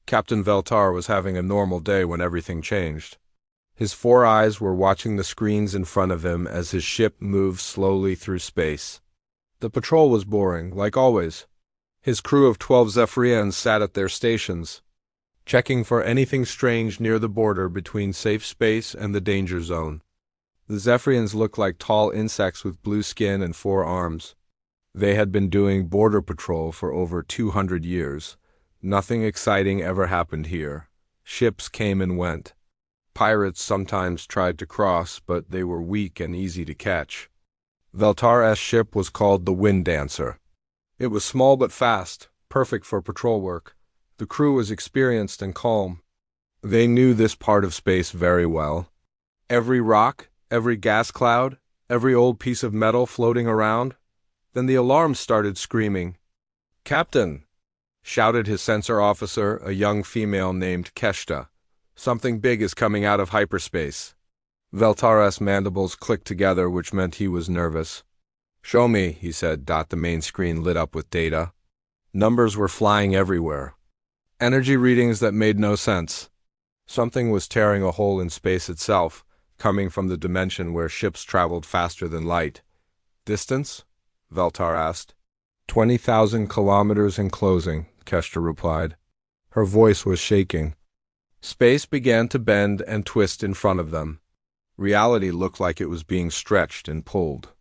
Captain Veltar was having a normal day when everything changed. His four eyes were watching the screens in front of him as his ship moved slowly through space. The patrol was boring, like always. His crew of 12 Zephyrians sat at their stations, checking for anything strange near the border between safe space and the danger zone. The Zephyrians looked like tall insects with blue skin and 4 arms. They had been doing border patrol for over 200 years. Nothing exciting ever happened here. Ships came and went. Pirates sometimes tried to cross, but they were weak and easy to catch. Veltar's ship was called the Wind Dancer. It was small but fast, perfect for patrol work. The crew was experienced and calm. They knew this part of space very well. Every rock, every gas cloud, every old piece of metal floating around. Then the alarm started screaming. "Captain!" shouted his sensor officer, a young female named Keshta. "Something big is coming out of hyperspace." Veltar's mandibles clicked together, which meant he was nervous. "Show me," he said. The main screen lit up with data. Numbers were flying everywhere. Energy readings that made no sense. Something was tearing a hole in space itself, coming from the dimension where ships traveled faster than light. "Distance?" Veltar asked. 20,000 kilometers in closing, Keshta replied. Her voice was shaking. Space began to bend and twist in front of them. Reality looked like it was being stretched and pulled.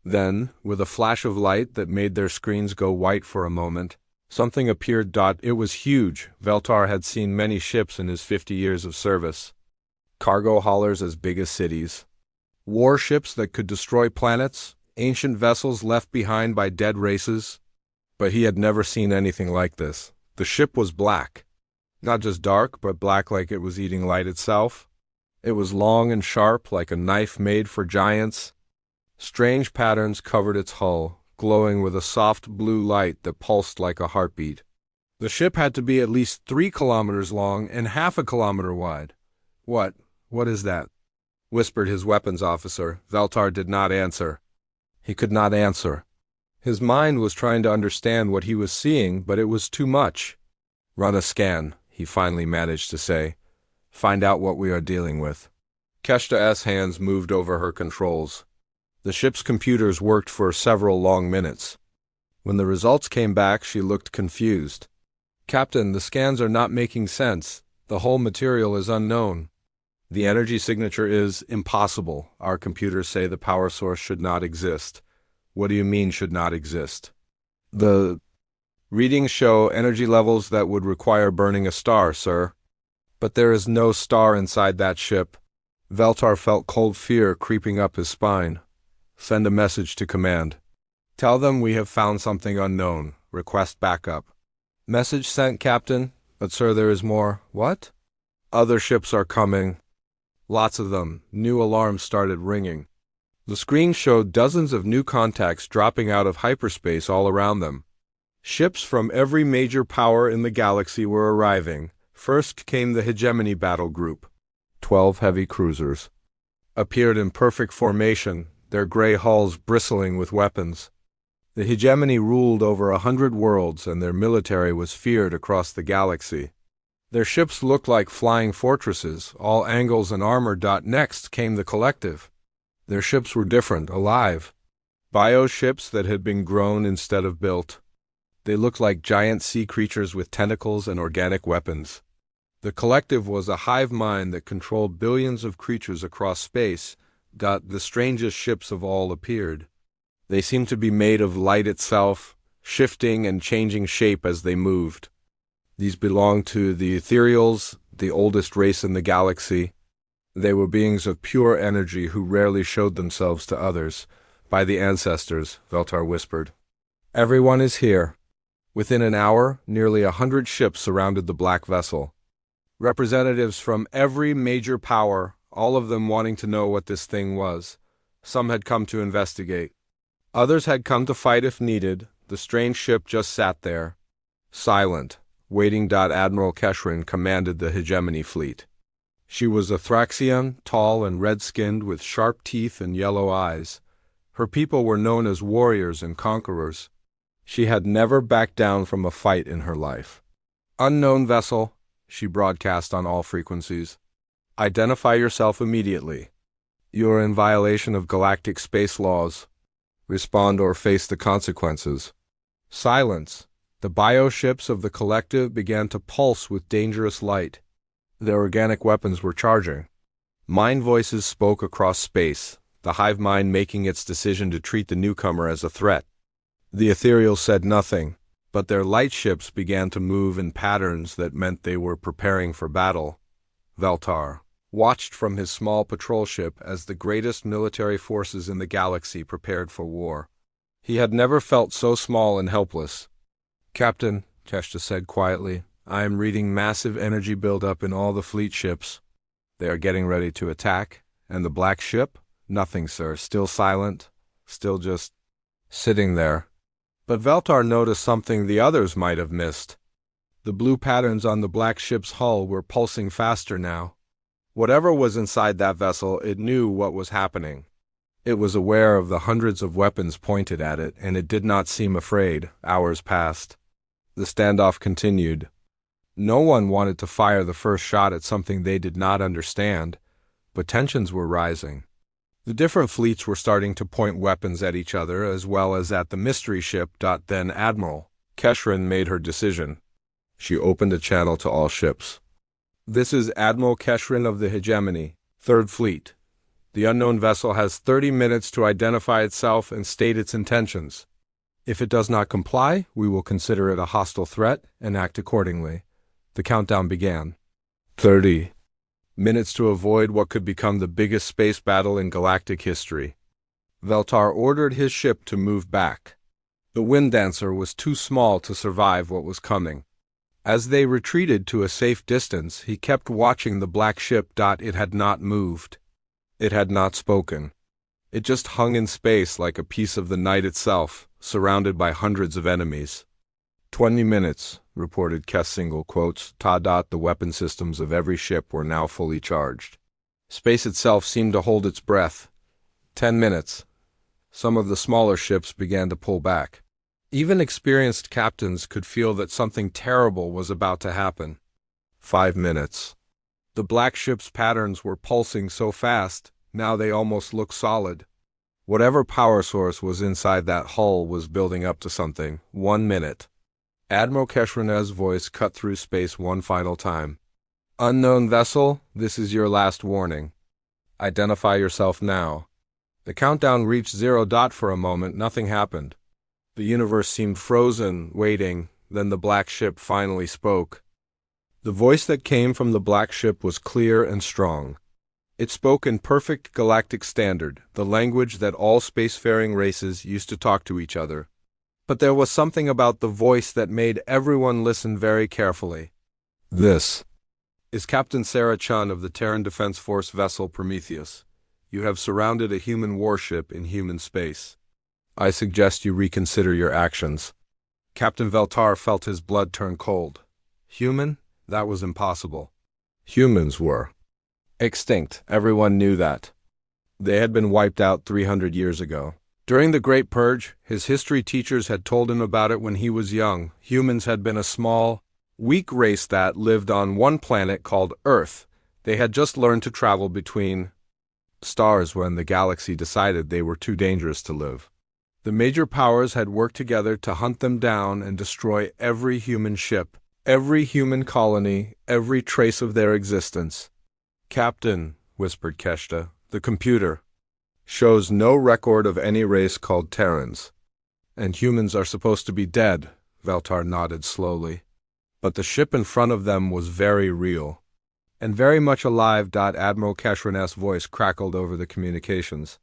Then, with a flash of light that made their screens go white for a moment, something appeared. It was huge. Veltar had seen many ships in his 50 years of service. Cargo haulers as big as cities. Warships that could destroy planets. Ancient vessels left behind by dead races. But he had never seen anything like this. The ship was black. Not just dark, but black like it was eating light itself. It was long and sharp, like a knife made for giants. Strange patterns covered its hull, glowing with a soft blue light that pulsed like a heartbeat. The ship had to be at least 3 kilometers long and half a kilometer wide. What is that?" whispered his weapons officer. Veltar did not answer. He could not answer. His mind was trying to understand what he was seeing, but it was too much. "Run a scan," he finally managed to say. "Find out what we are dealing with." Keshta's hands moved over her controls. The ship's computers worked for several long minutes. When the results came back, she looked confused. "Captain, the scans are not making sense. The whole material is unknown. The energy signature is impossible. Our computers say the power source should not exist." "What do you mean, should not exist?" "The readings show energy levels that would require burning a star, sir. But there is no star inside that ship." Veltar felt cold fear creeping up his spine. "Send a message to command. Tell them we have found something unknown. Request backup." "Message sent, Captain. But sir, there is more." "What?" "Other ships are coming. Lots of them." New alarms started ringing. The screen showed dozens of new contacts dropping out of hyperspace all around them. Ships from every major power in the galaxy were arriving. First came the Hegemony Battle Group. 12 heavy cruisers appeared in perfect formation, their gray hulls bristling with weapons. The Hegemony ruled over 100 worlds, and their military was feared across the galaxy. Their ships looked like flying fortresses, all angles and armor. Next came the Collective. Their ships were different, alive. Bioships that had been grown instead of built. They looked like giant sea creatures with tentacles and organic weapons. The Collective was a hive mind that controlled billions of creatures across space. The strangest ships of all appeared. They seemed to be made of light itself, shifting and changing shape as they moved. These belonged to the Ethereals, the oldest race in the galaxy. They were beings of pure energy who rarely showed themselves to others. "By the ancestors," Veltar whispered. "Everyone is here." Within an hour, nearly 100 ships surrounded the black vessel. Representatives from every major power, all of them wanting to know what this thing was. Some had come to investigate. Others had come to fight if needed. The strange ship just sat there, silent, waiting. Admiral Keshrin commanded the Hegemony fleet. She was a Thraxian, tall and red-skinned with sharp teeth and yellow eyes. Her people were known as warriors and conquerors. She had never backed down from a fight in her life. "Unknown vessel," she broadcast on all frequencies. Identify yourself immediately. You are in violation of galactic space laws. Respond or face the consequences. Silence. The bioships of the collective began to pulse with dangerous light. Their organic weapons were charging. Mind voices spoke across space, the hive mind making its decision to treat the newcomer as a threat. The ethereal said nothing, but their light ships began to move in patterns that meant they were preparing for battle. Veltar watched from his small patrol ship as the greatest military forces in the galaxy prepared for war. He had never felt so small and helpless. "Captain," Keshta said quietly, "I am reading massive energy buildup in all the fleet ships. They are getting ready to attack. And the black ship? Nothing, sir. Still silent. Still just sitting there." But Veltar noticed something the others might have missed. The blue patterns on the black ship's hull were pulsing faster now. Whatever was inside that vessel, it knew what was happening. It was aware of the hundreds of weapons pointed at it, and it did not seem afraid. Hours passed. The standoff continued. No one wanted to fire the first shot at something they did not understand, but tensions were rising. The different fleets were starting to point weapons at each other as well as at the mystery ship. Then Admiral Keshrin made her decision. She opened a channel to all ships. "This is Admiral Keshrin of the Hegemony, 3rd Fleet. The unknown vessel has 30 minutes to identify itself and state its intentions. If it does not comply, we will consider it a hostile threat and act accordingly." The countdown began. 30 minutes to avoid what could become the biggest space battle in galactic history. Veltar ordered his ship to move back. The Wind Dancer was too small to survive what was coming. As they retreated to a safe distance, he kept watching the black ship. It had not moved. It had not spoken. It just hung in space like a piece of the night itself, surrounded by hundreds of enemies. 20 minutes, reported Kess single quotes. The weapon systems of every ship were now fully charged. Space itself seemed to hold its breath. 10 minutes. Some of the smaller ships began to pull back. Even experienced captains could feel that something terrible was about to happen. 5 minutes. The black ship's patterns were pulsing so fast, now they almost looked solid. Whatever power source was inside that hull was building up to something. 1 minute. Admiral Keshrin's voice cut through space one final time. "Unknown vessel, this is your last warning. Identify yourself now." The countdown reached 0. For a moment, nothing happened. The universe seemed frozen, waiting. Then the black ship finally spoke. The voice that came from the black ship was clear and strong. It spoke in perfect galactic standard, the language that all spacefaring races used to talk to each other. But there was something about the voice that made everyone listen very carefully. "This is Captain Sarah Chun of the Terran Defense Force vessel Prometheus. You have surrounded a human warship in human space. I suggest you reconsider your actions." Captain Veltar felt his blood turn cold. Human? That was impossible. Humans were extinct. Everyone knew that. They had been wiped out 300 years ago. During the Great Purge, his history teachers had told him about it when he was young. Humans had been a small, weak race that lived on one planet called Earth. They had just learned to travel between stars when the galaxy decided they were too dangerous to live. The major powers had worked together to hunt them down and destroy every human ship, every human colony, every trace of their existence. "Captain," whispered Keshta, "the computer shows no record of any race called Terrans. And humans are supposed to be dead," Veltar nodded slowly. But the ship in front of them was very real. And very much alive. Admiral Keshrin's voice crackled over the communications.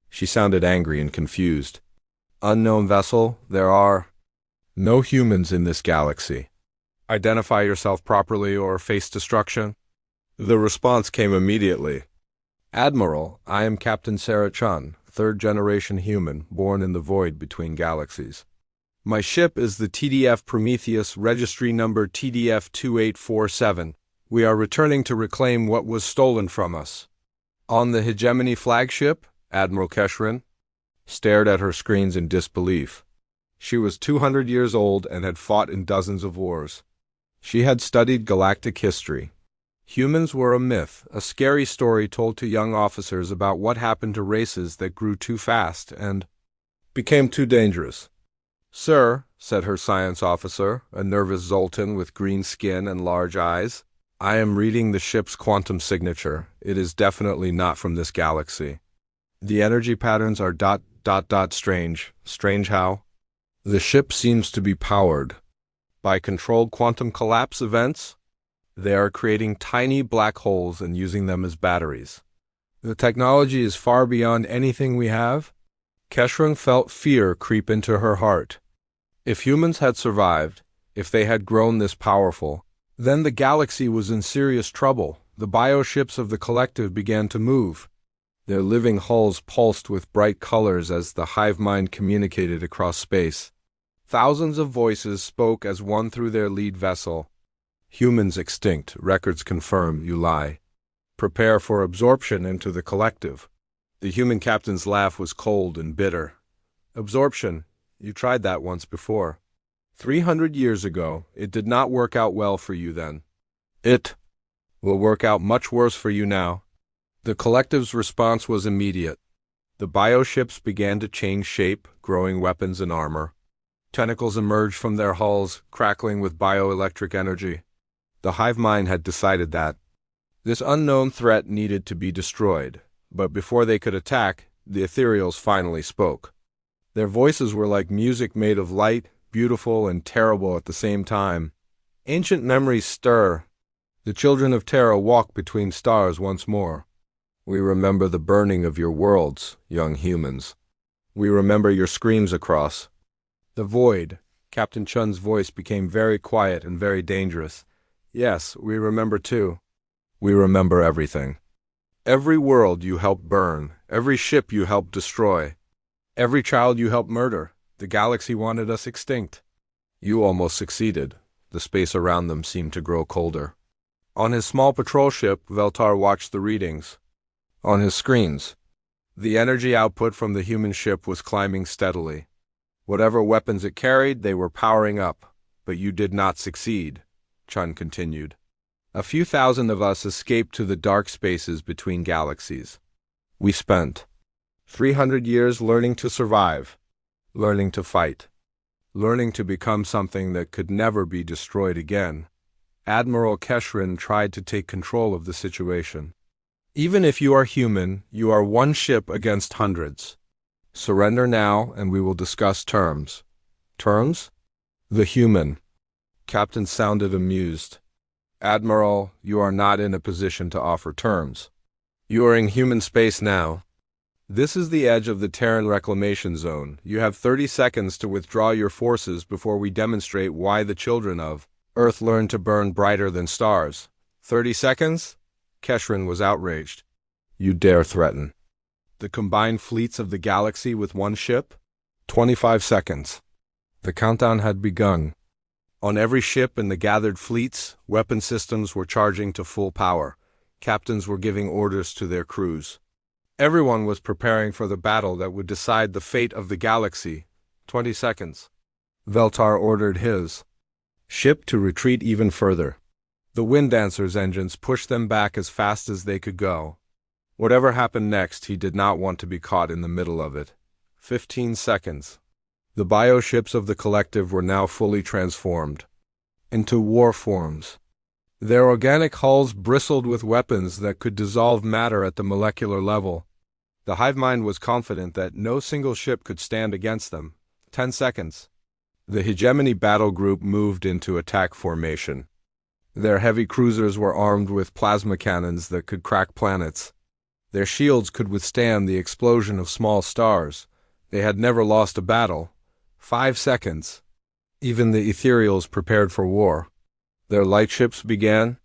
She sounded angry and confused. "Unknown vessel, there are no humans in this galaxy. Identify yourself properly or face destruction." The response came immediately. "Admiral, I am Captain Sarah Chun, 3rd-generation human, born in the void between galaxies. My ship is the TDF Prometheus, registry number TDF-2847. We are returning to reclaim what was stolen from us." "On the Hegemony flagship?" Admiral Keshrin stared at her screens in disbelief. She was 200 years old and had fought in dozens of wars. She had studied galactic history. Humans were a myth, a scary story told to young officers about what happened to races that grew too fast and became too dangerous. "Sir," said her science officer, a nervous Zoltan with green skin and large eyes, "I am reading the ship's quantum signature. It is definitely not from this galaxy. The energy patterns are ... strange. Strange how? The ship seems to be powered by controlled quantum collapse events. They are creating tiny black holes and using them as batteries. The technology is far beyond anything we have." Keshrin felt fear creep into her heart. If humans had survived, if they had grown this powerful, then the galaxy was in serious trouble. The bioships of the collective began to move. Their living hulls pulsed with bright colors as the hive mind communicated across space. Thousands of voices spoke as one through their lead vessel. "Humans extinct. Records confirm. You lie. Prepare for absorption into the collective." The human captain's laugh was cold and bitter. "Absorption? You tried that once before. 300 years ago. It did not work out well for you then. It will work out much worse for you now." The collective's response was immediate. The bioships began to change shape, growing weapons and armor. Tentacles emerged from their hulls, crackling with bioelectric energy. The hive mind had decided that this unknown threat needed to be destroyed, but before they could attack, the ethereals finally spoke. Their voices were like music made of light, beautiful and terrible at the same time. Ancient memories stir. The children of Terra walk between stars once more. "We remember the burning of your worlds, young humans. We remember your screams across the void." Captain Chun's voice became very quiet and very dangerous. "Yes, we remember too. We remember everything. Every world you helped burn, every ship you helped destroy, every child you helped murder. The galaxy wanted us extinct. You almost succeeded." The space around them seemed to grow colder. On his small patrol ship, Veltar watched the readings. On his screens, the energy output from the human ship was climbing steadily. Whatever weapons it carried, they were powering up. "But you did not succeed," Chun continued. "A few thousand of us escaped to the dark spaces between galaxies. We spent 300 years learning to survive, learning to fight, learning to become something that could never be destroyed again." Admiral Keshrin tried to take control of the situation. "Even if you are human, you are one ship against hundreds. Surrender now, and we will discuss terms." "Terms?" "The human." Captain sounded amused. "Admiral, you are not in a position to offer terms. You are in human space now. This is the edge of the Terran reclamation zone. You have 30 seconds to withdraw your forces before we demonstrate why the children of Earth learned to burn brighter than stars." 30 seconds? Keshrin was outraged. "You dare threaten the combined fleets of the galaxy with one ship?" 25 seconds. The countdown had begun. On every ship in the gathered fleets, weapon systems were charging to full power. Captains were giving orders to their crews. Everyone was preparing for the battle that would decide the fate of the galaxy. 20 seconds. Veltar ordered his ship to retreat even further. The Wind Dancer's engines pushed them back as fast as they could go. Whatever happened next, he did not want to be caught in the middle of it. 15 seconds. The bioships of the collective were now fully transformed into war forms. Their organic hulls bristled with weapons that could dissolve matter at the molecular level. The hive mind was confident that no single ship could stand against them. 10 seconds. The hegemony battle group moved into attack formation. Their heavy cruisers were armed with plasma cannons that could crack planets. Their shields could withstand the explosion of small stars. They had never lost a battle. 5 seconds. Even the ethereals prepared for war. Their lightships began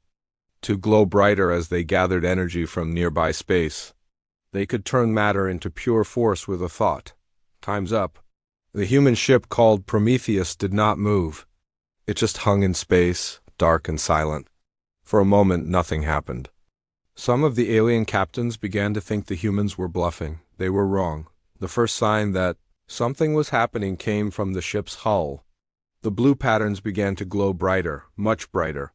to glow brighter as they gathered energy from nearby space. They could turn matter into pure force with a thought. Time's up. The human ship called Prometheus did not move. It just hung in space, dark and silent. For a moment, nothing happened. Some of the alien captains began to think the humans were bluffing. They were wrong. The first sign that something was happening came from the ship's hull. The blue patterns began to glow brighter, much brighter.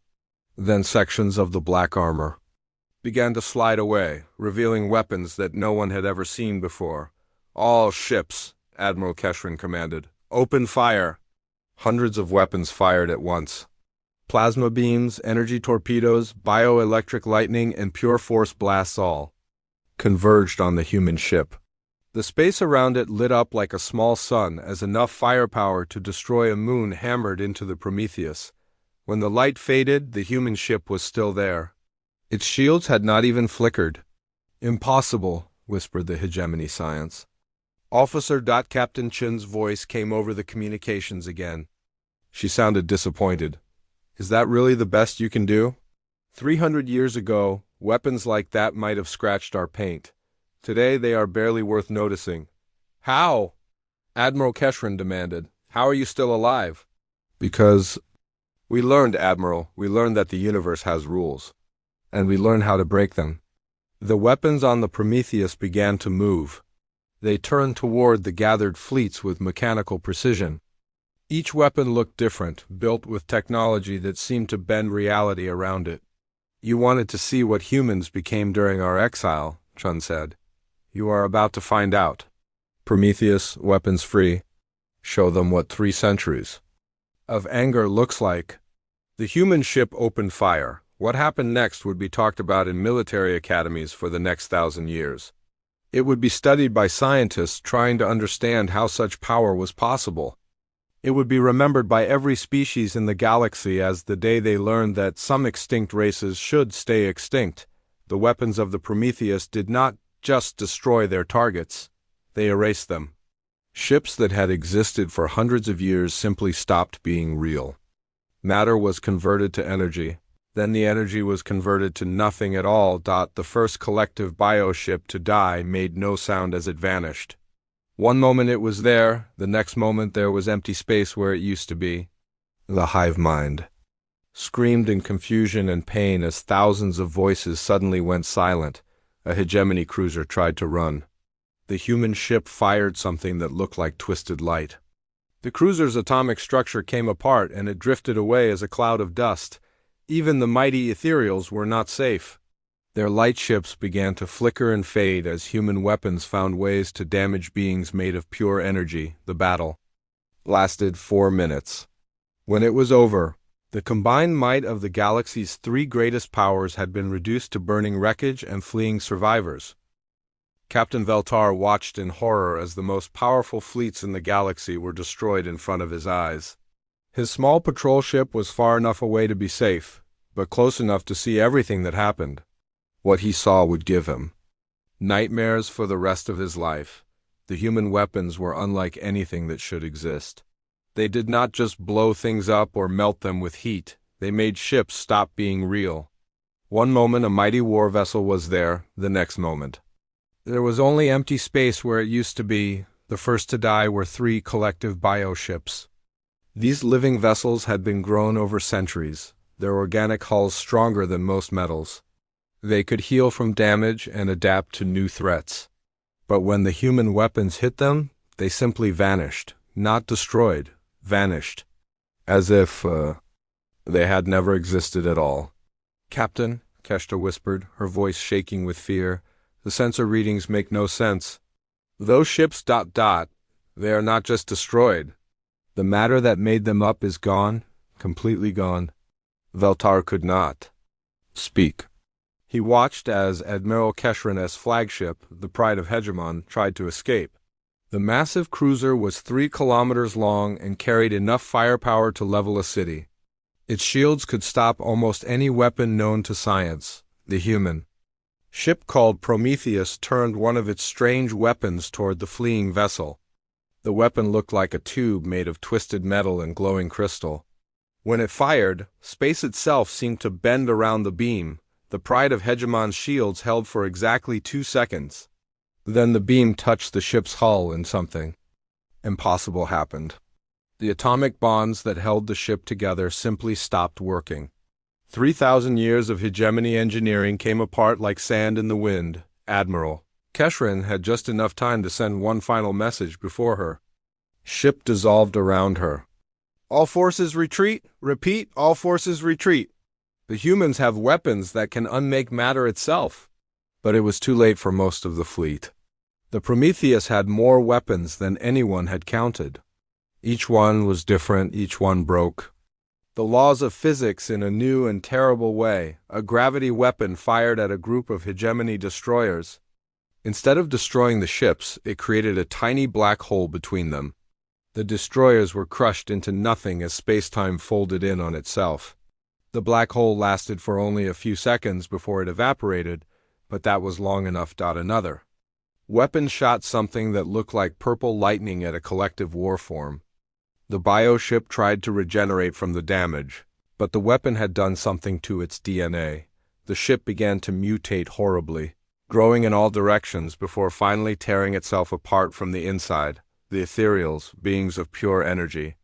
Then sections of the black armor began to slide away, revealing weapons that no one had ever seen before. "All ships," Admiral Keshrin commanded. "Open fire!" Hundreds of weapons fired at once. Plasma beams, energy torpedoes, bioelectric lightning, and pure force blasts all converged on the human ship. The space around it lit up like a small sun as enough firepower to destroy a moon hammered into the Prometheus. When the light faded, the human ship was still there. Its shields had not even flickered. "Impossible," whispered the hegemony science. Officer. Captain Chin's voice came over the communications again. She sounded disappointed. "Is that really the best you can do? 300 years ago, weapons like that might have scratched our paint. Today they are barely worth noticing." "How?" Admiral Keshrin demanded. "How are you still alive?" "Because we learned, Admiral, we learned that the universe has rules. And we learned how to break them." The weapons on the Prometheus began to move. They turned toward the gathered fleets with mechanical precision. Each weapon looked different, built with technology that seemed to bend reality around it. "You wanted to see what humans became during our exile," Chun said. "You are about to find out. Prometheus, weapons free. Show them what 3 centuries of anger looks like." The human ship opened fire. What happened next would be talked about in military academies for the next 1,000 years. It would be studied by scientists trying to understand how such power was possible. It would be remembered by every species in the galaxy as the day they learned that some extinct races should stay extinct. The weapons of the Prometheus did not just destroy their targets, they erased them. Ships that had existed for hundreds of years simply stopped being real. Matter was converted to energy. Then the energy was converted to nothing at all. The first collective bioship to die made no sound as it vanished. One moment it was there, the next moment there was empty space where it used to be. The hive mind screamed in confusion and pain as thousands of voices suddenly went silent. A hegemony cruiser tried to run. The human ship fired something that looked like twisted light. The cruiser's atomic structure came apart and it drifted away as a cloud of dust. Even the mighty ethereals were not safe. Their light ships began to flicker and fade as human weapons found ways to damage beings made of pure energy. The battle lasted 4 minutes. When it was over, the combined might of the galaxy's 3 greatest powers had been reduced to burning wreckage and fleeing survivors. Captain Veltar watched in horror as the most powerful fleets in the galaxy were destroyed in front of his eyes. His small patrol ship was far enough away to be safe, but close enough to see everything that happened. What he saw would give him nightmares for the rest of his life. The human weapons were unlike anything that should exist. They did not just blow things up or melt them with heat. They made ships stop being real. One moment a mighty war vessel was there, the next moment there was only empty space where it used to be. The first to die were 3 collective bioships. These living vessels had been grown over centuries, their organic hulls stronger than most metals. They could heal from damage and adapt to new threats. But when the human weapons hit them, they simply vanished. Not destroyed, vanished. As if, they had never existed at all. "Captain," Keshta whispered, her voice shaking with fear, "the sensor readings make no sense. Those ships ... they are not just destroyed. The matter that made them up is gone, completely gone." Veltar could not speak. He watched as Admiral Keshrin's flagship, the Pride of Hegemon, tried to escape. The massive cruiser was 3 kilometers long and carried enough firepower to level a city. Its shields could stop almost any weapon known to science. The human ship called Prometheus turned one of its strange weapons toward the fleeing vessel. The weapon looked like a tube made of twisted metal and glowing crystal. When it fired, space itself seemed to bend around the beam. The Pride of Hegemon's shields held for exactly 2 seconds. Then the beam touched the ship's hull and something impossible happened. The atomic bonds that held the ship together simply stopped working. 3,000 years of hegemony engineering came apart like sand in the wind. Admiral Keshrin had just enough time to send one final message before her ship dissolved around her. All forces retreat. Repeat, all forces retreat. The humans have weapons that can unmake matter itself. But it was too late for most of the fleet. The Prometheus had more weapons than anyone had counted. Each one was different, each one broke the laws of physics in a new and terrible way. A gravity weapon fired at a group of hegemony destroyers. Instead of destroying the ships, it created a tiny black hole between them. The destroyers were crushed into nothing as space-time folded in on itself. The black hole lasted for only a few seconds before it evaporated, but that was long enough. Another weapon shot something that looked like purple lightning at a collective war form. The bioship tried to regenerate from the damage, but the weapon had done something to its DNA. The ship began to mutate horribly, growing in all directions before finally tearing itself apart from the inside. The ethereals, beings of pure energy,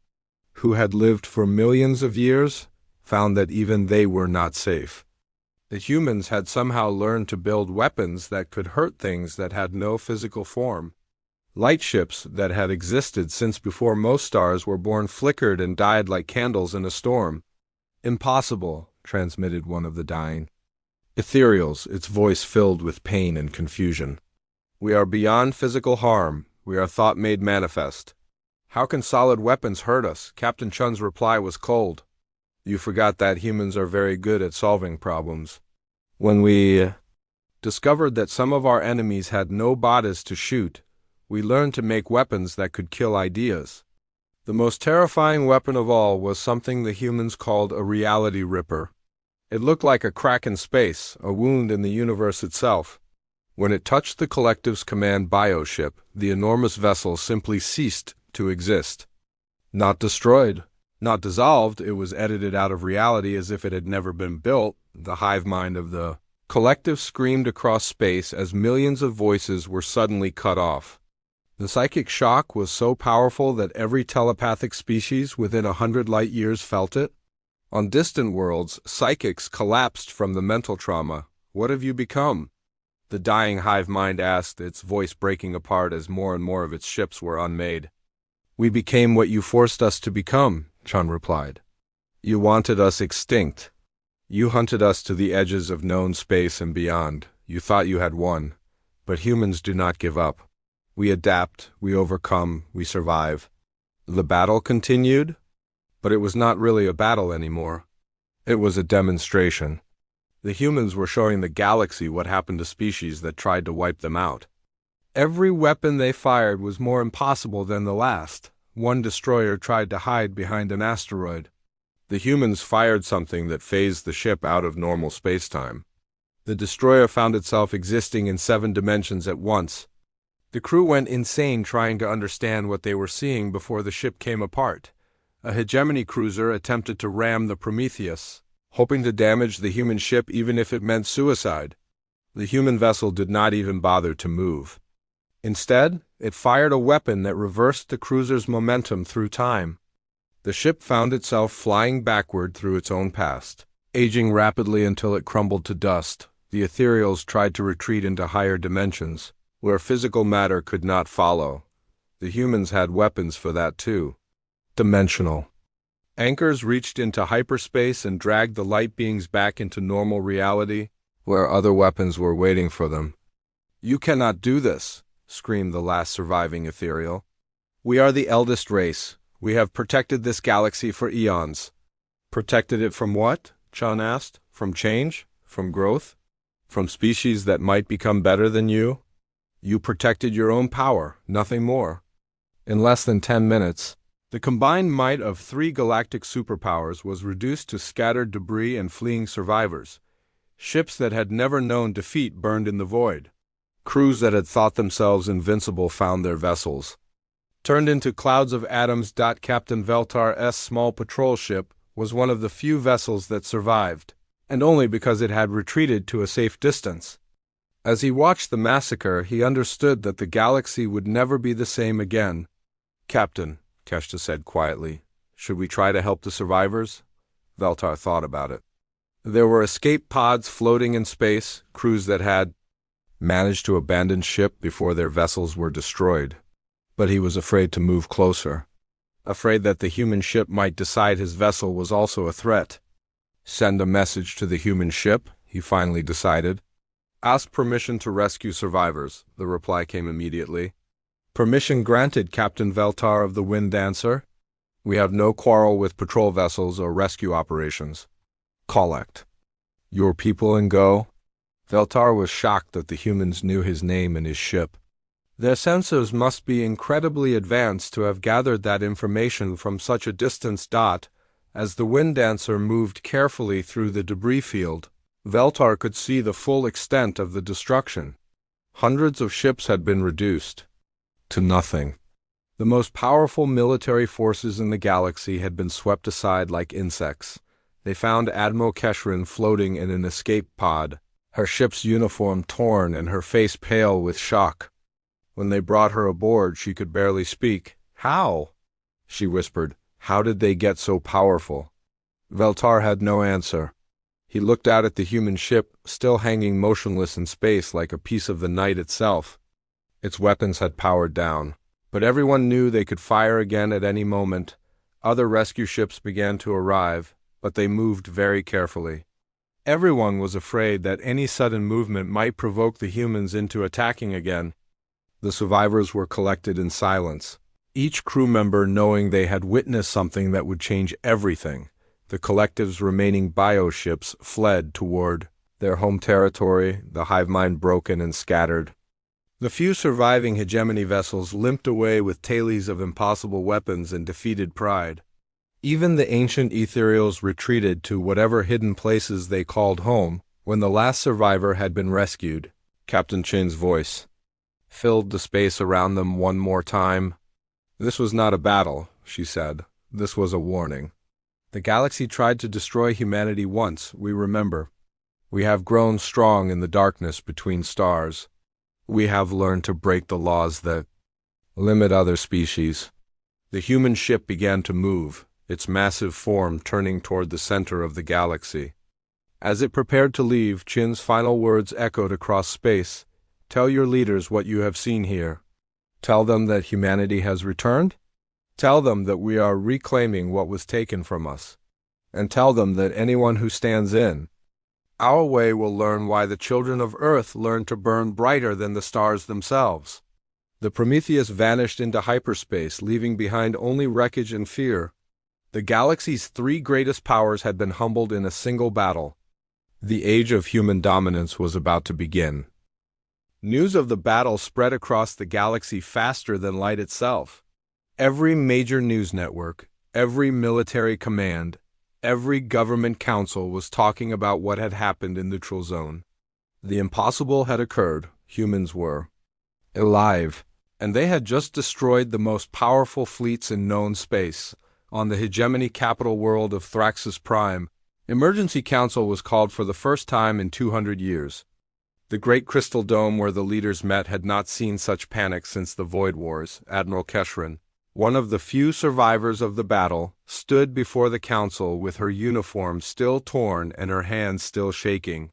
who had lived for millions of years, found that even they were not safe. The humans had somehow learned to build weapons that could hurt things that had no physical form. Light ships that had existed since before most stars were born flickered and died like candles in a storm. Impossible, transmitted one of the dying ethereals, its voice filled with pain and confusion. We are beyond physical harm. We are thought made manifest. How can solid weapons hurt us? Captain Chun's reply was cold. You forgot that humans are very good at solving problems. When we discovered that some of our enemies had no bodies to shoot, we learned to make weapons that could kill ideas. The most terrifying weapon of all was something the humans called a reality ripper. It looked like a crack in space, a wound in the universe itself. When it touched the collective's command bioship, the enormous vessel simply ceased to exist. Not destroyed, not dissolved, it was edited out of reality as if it had never been built. The hive mind of the collective screamed across space as millions of voices were suddenly cut off. The psychic shock was so powerful that every telepathic species within 100 light-years felt it. On distant worlds, psychics collapsed from the mental trauma. What have you become? The dying hive mind asked, its voice breaking apart as more and more of its ships were unmade. We became what you forced us to become, Chun replied. You wanted us extinct. You hunted us to the edges of known space and beyond. You thought you had won. But humans do not give up. We adapt, we overcome, we survive. The battle continued, but it was not really a battle anymore. It was a demonstration. The humans were showing the galaxy what happened to species that tried to wipe them out. Every weapon they fired was more impossible than the last. One destroyer tried to hide behind an asteroid. The humans fired something that phased the ship out of normal spacetime. The destroyer found itself existing in 7 dimensions at once. The crew went insane trying to understand what they were seeing before the ship came apart. A hegemony cruiser attempted to ram the Prometheus, hoping to damage the human ship even if it meant suicide. The human vessel did not even bother to move. Instead, it fired a weapon that reversed the cruiser's momentum through time. The ship found itself flying backward through its own past, aging rapidly until it crumbled to dust. The ethereals tried to retreat into higher dimensions, where physical matter could not follow. The humans had weapons for that too. Dimensional anchors reached into hyperspace and dragged the light beings back into normal reality, where other weapons were waiting for them. You cannot do this, screamed the last surviving ethereal. We are the eldest race. We have protected this galaxy for eons. Protected it from what? Chun asked. From change? From growth? From species that might become better than you? You protected your own power, nothing more. In less than 10 minutes, the combined might of 3 galactic superpowers was reduced to scattered debris and fleeing survivors. Ships that had never known defeat burned in the void. Crews that had thought themselves invincible found their vessels turned into clouds of atoms. Captain Veltar's small patrol ship was one of the few vessels that survived, and only because it had retreated to a safe distance. As he watched the massacre, he understood that the galaxy would never be the same again. Captain, Keshta said quietly, should we try to help the survivors? Veltar thought about it. There were escape pods floating in space, crews that had managed to abandon ship before their vessels were destroyed. But he was afraid to move closer. afraid that the human ship might decide his vessel was also a threat. Send a message to the human ship, he finally decided. Ask permission to rescue survivors, the reply came immediately. Permission granted, Captain Veltar of the Wind Dancer. We have no quarrel with patrol vessels or rescue operations. Collect. Your people and go? Veltar was shocked that the humans knew his name and his ship. Their sensors must be incredibly advanced to have gathered that information from such a distance. As the Wind Dancer moved carefully through the debris field, Veltar could see the full extent of the destruction. Hundreds of ships had been reduced to nothing. The most powerful military forces in the galaxy had been swept aside like insects. They found Admiral Keshrin floating in an escape pod, her ship's uniform torn and her face pale with shock. When they brought her aboard, she could barely speak. How? She whispered. How did they get so powerful? Veltar had no answer. He looked out at the human ship, still hanging motionless in space like a piece of the night itself. Its weapons had powered down, but everyone knew they could fire again at any moment. Other rescue ships began to arrive, but they moved very carefully. Everyone was afraid that any sudden movement might provoke the humans into attacking again. The survivors were collected in silence, each crew member knowing they had witnessed something that would change everything. The collective's remaining bioships fled toward their home territory, the hive mind broken and scattered. The few surviving hegemony vessels limped away with tailies of impossible weapons and defeated pride. Even the ancient ethereals retreated to whatever hidden places they called home. When the last survivor had been rescued, Captain Chin's voice filled the space around them one more time. This was not a battle, she said. This was a warning. The galaxy tried to destroy humanity once, we remember. We have grown strong in the darkness between stars. We have learned to break the laws that limit other species. The human ship began to move, its massive form turning toward the center of the galaxy. As it prepared to leave, Chin's final words echoed across space. Tell your leaders what you have seen here. Tell them that humanity has returned. Tell them that we are reclaiming what was taken from us. And tell them that anyone who stands in our way will learn why the children of Earth learned to burn brighter than the stars themselves. The Prometheus vanished into hyperspace, leaving behind only wreckage and fear. The galaxy's three greatest powers had been humbled in a single battle. The age of human dominance was about to begin. News of the battle spread across the galaxy faster than light itself. Every major news network, every military command, every government council was talking about what had happened in Neutral Zone. The impossible had occurred. Humans were alive, and they had just destroyed the most powerful fleets in known space. On the hegemony capital world of Thraxus Prime, emergency council was called for the first time in 200 years. The great crystal dome where the leaders met had not seen such panic since the Void Wars. Admiral Keshrin, one of the few survivors of the battle, stood before the council with her uniform still torn and her hands still shaking.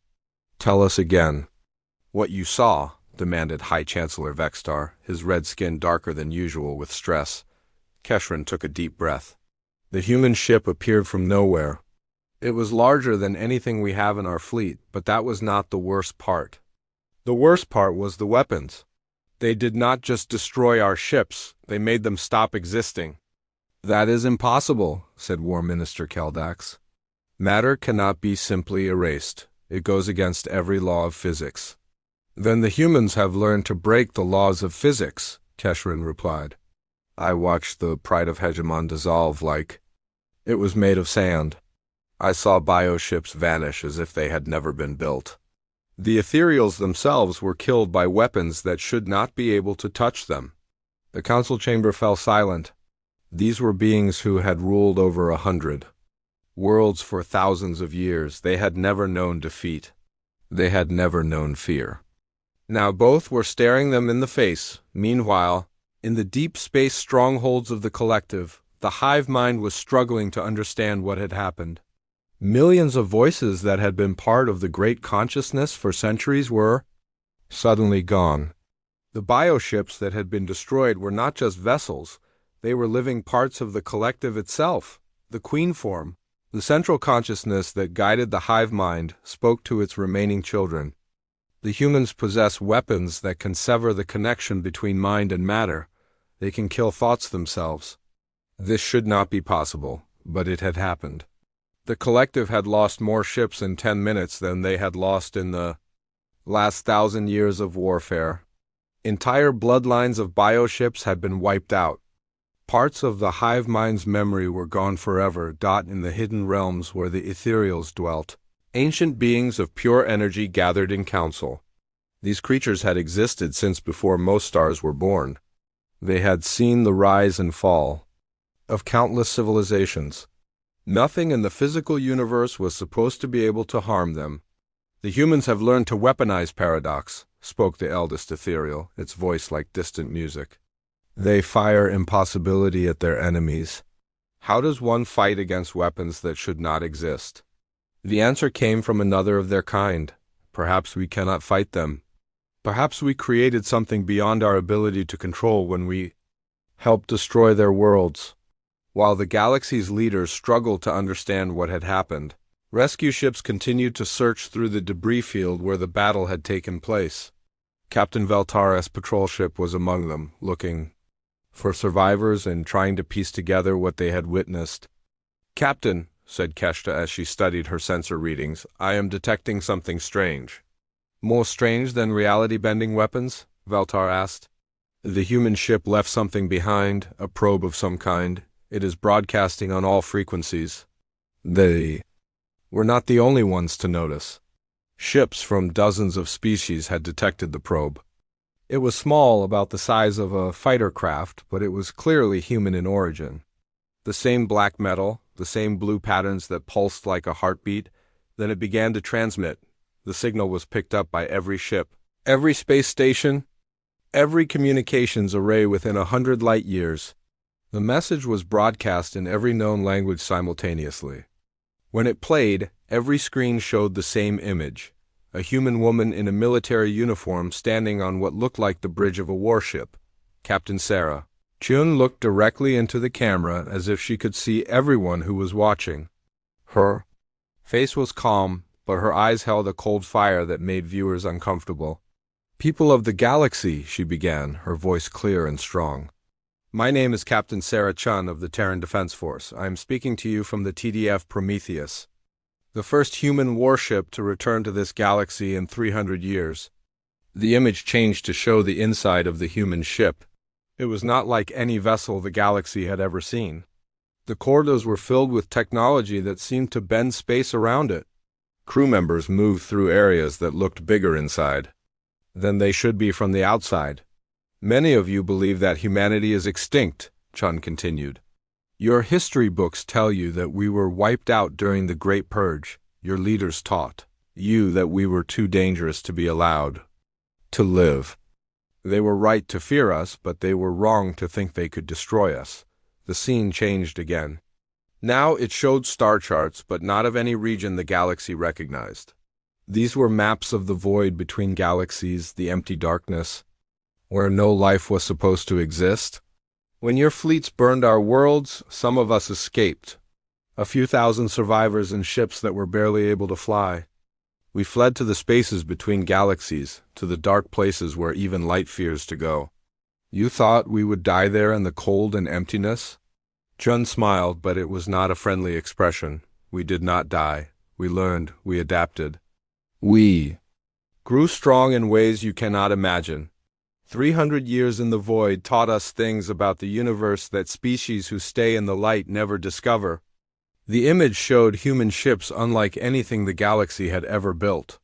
Tell us again what you saw, demanded High Chancellor Vextar, his red skin darker than usual with stress. Keshrin took a deep breath. The human ship appeared from nowhere. It was larger than anything we have in our fleet, but that was not the worst part. The worst part was the weapons. They did not just destroy our ships, they made them stop existing. That is impossible, said War Minister Keldax. Matter cannot be simply erased. It goes against every law of physics. Then the humans have learned to break the laws of physics, Keshrin replied. I watched the Pride of Hegemon dissolve like it was made of sand. I saw bioships vanish as if they had never been built. The ethereals themselves were killed by weapons that should not be able to touch them. The council chamber fell silent. These were beings who had ruled over 100 worlds for thousands of years. They had never known defeat. They had never known fear. Now both were staring them in the face. Meanwhile, in the deep space strongholds of the collective, the hive mind was struggling to understand what had happened. Millions of voices that had been part of the great consciousness for centuries were suddenly gone. The bioships that had been destroyed were not just vessels, They were living parts of the collective itself, the queen form. The central consciousness that guided the hive mind spoke to its remaining children. The humans possess weapons that can sever the connection between mind and matter. They can kill thoughts themselves. This should not be possible, but it had happened. The collective had lost more ships in 10 minutes than they had lost in the last 1,000 years of warfare. Entire bloodlines of bioships had been wiped out. Parts of the hive mind's memory were gone forever, in the hidden realms where the ethereals dwelt. Ancient beings of pure energy gathered in council. These creatures had existed since before most stars were born. They had seen the rise and fall of countless civilizations. Nothing in the physical universe was supposed to be able to harm them. The humans have learned to weaponize paradox, spoke the eldest ethereal, its voice like distant music. They fire impossibility at their enemies. How does one fight against weapons that should not exist? The answer came from another of their kind. Perhaps we cannot fight them. Perhaps we created something beyond our ability to control when we helped destroy their worlds. While the galaxy's leaders struggled to understand what had happened, rescue ships continued to search through the debris field where the battle had taken place. Captain Veltara's patrol ship was among them, looking for survivors and trying to piece together what they had witnessed. "Captain," said Keshta as she studied her sensor readings, "I am detecting something strange." "More strange than reality-bending weapons?" Veltar asked. "The human ship left something behind, a probe of some kind. It is broadcasting on all frequencies." They were not the only ones to notice. Ships from dozens of species had detected the probe. It was small, about the size of a fighter craft, but it was clearly human in origin. The same black metal, the same blue patterns that pulsed like a heartbeat. Then it began to transmit. The signal was picked up by every ship, every space station, every communications array within 100 light years. The message was broadcast in every known language simultaneously. When it played, every screen showed the same image. A human woman in a military uniform standing on what looked like the bridge of a warship. Captain Sarah. Chun looked directly into the camera as if she could see everyone who was watching. Her face was calm, but her eyes held a cold fire that made viewers uncomfortable. "People of the galaxy," she began, her voice clear and strong. "My name is Captain Sarah Chun of the Terran Defense Force. I am speaking to you from the TDF Prometheus, the first human warship to return to this galaxy in 300 years. The image changed to show the inside of the human ship. It was not like any vessel the galaxy had ever seen. The corridors were filled with technology that seemed to bend space around it. Crew members moved through areas that looked bigger inside than they should be from the outside. Many of you believe that humanity is extinct," Chun continued. "Your history books tell you that we were wiped out during the Great Purge. Your leaders taught you that we were too dangerous to be allowed to live. They were right to fear us, but they were wrong to think they could destroy us." The scene changed again. Now it showed star charts, but not of any region the galaxy recognized. These were maps of the void between galaxies, the empty darkness, where no life was supposed to exist. "When your fleets burned our worlds, some of us escaped. A few thousand survivors in ships that were barely able to fly. We fled to the spaces between galaxies, to the dark places where even light fears to go. You thought we would die there in the cold and emptiness?" Chun smiled, but it was not a friendly expression. "We did not die. We learned. We adapted. We grew strong in ways you cannot imagine. 300 years in the void taught us things about the universe that species who stay in the light never discover." The image showed human ships unlike anything the galaxy had ever built.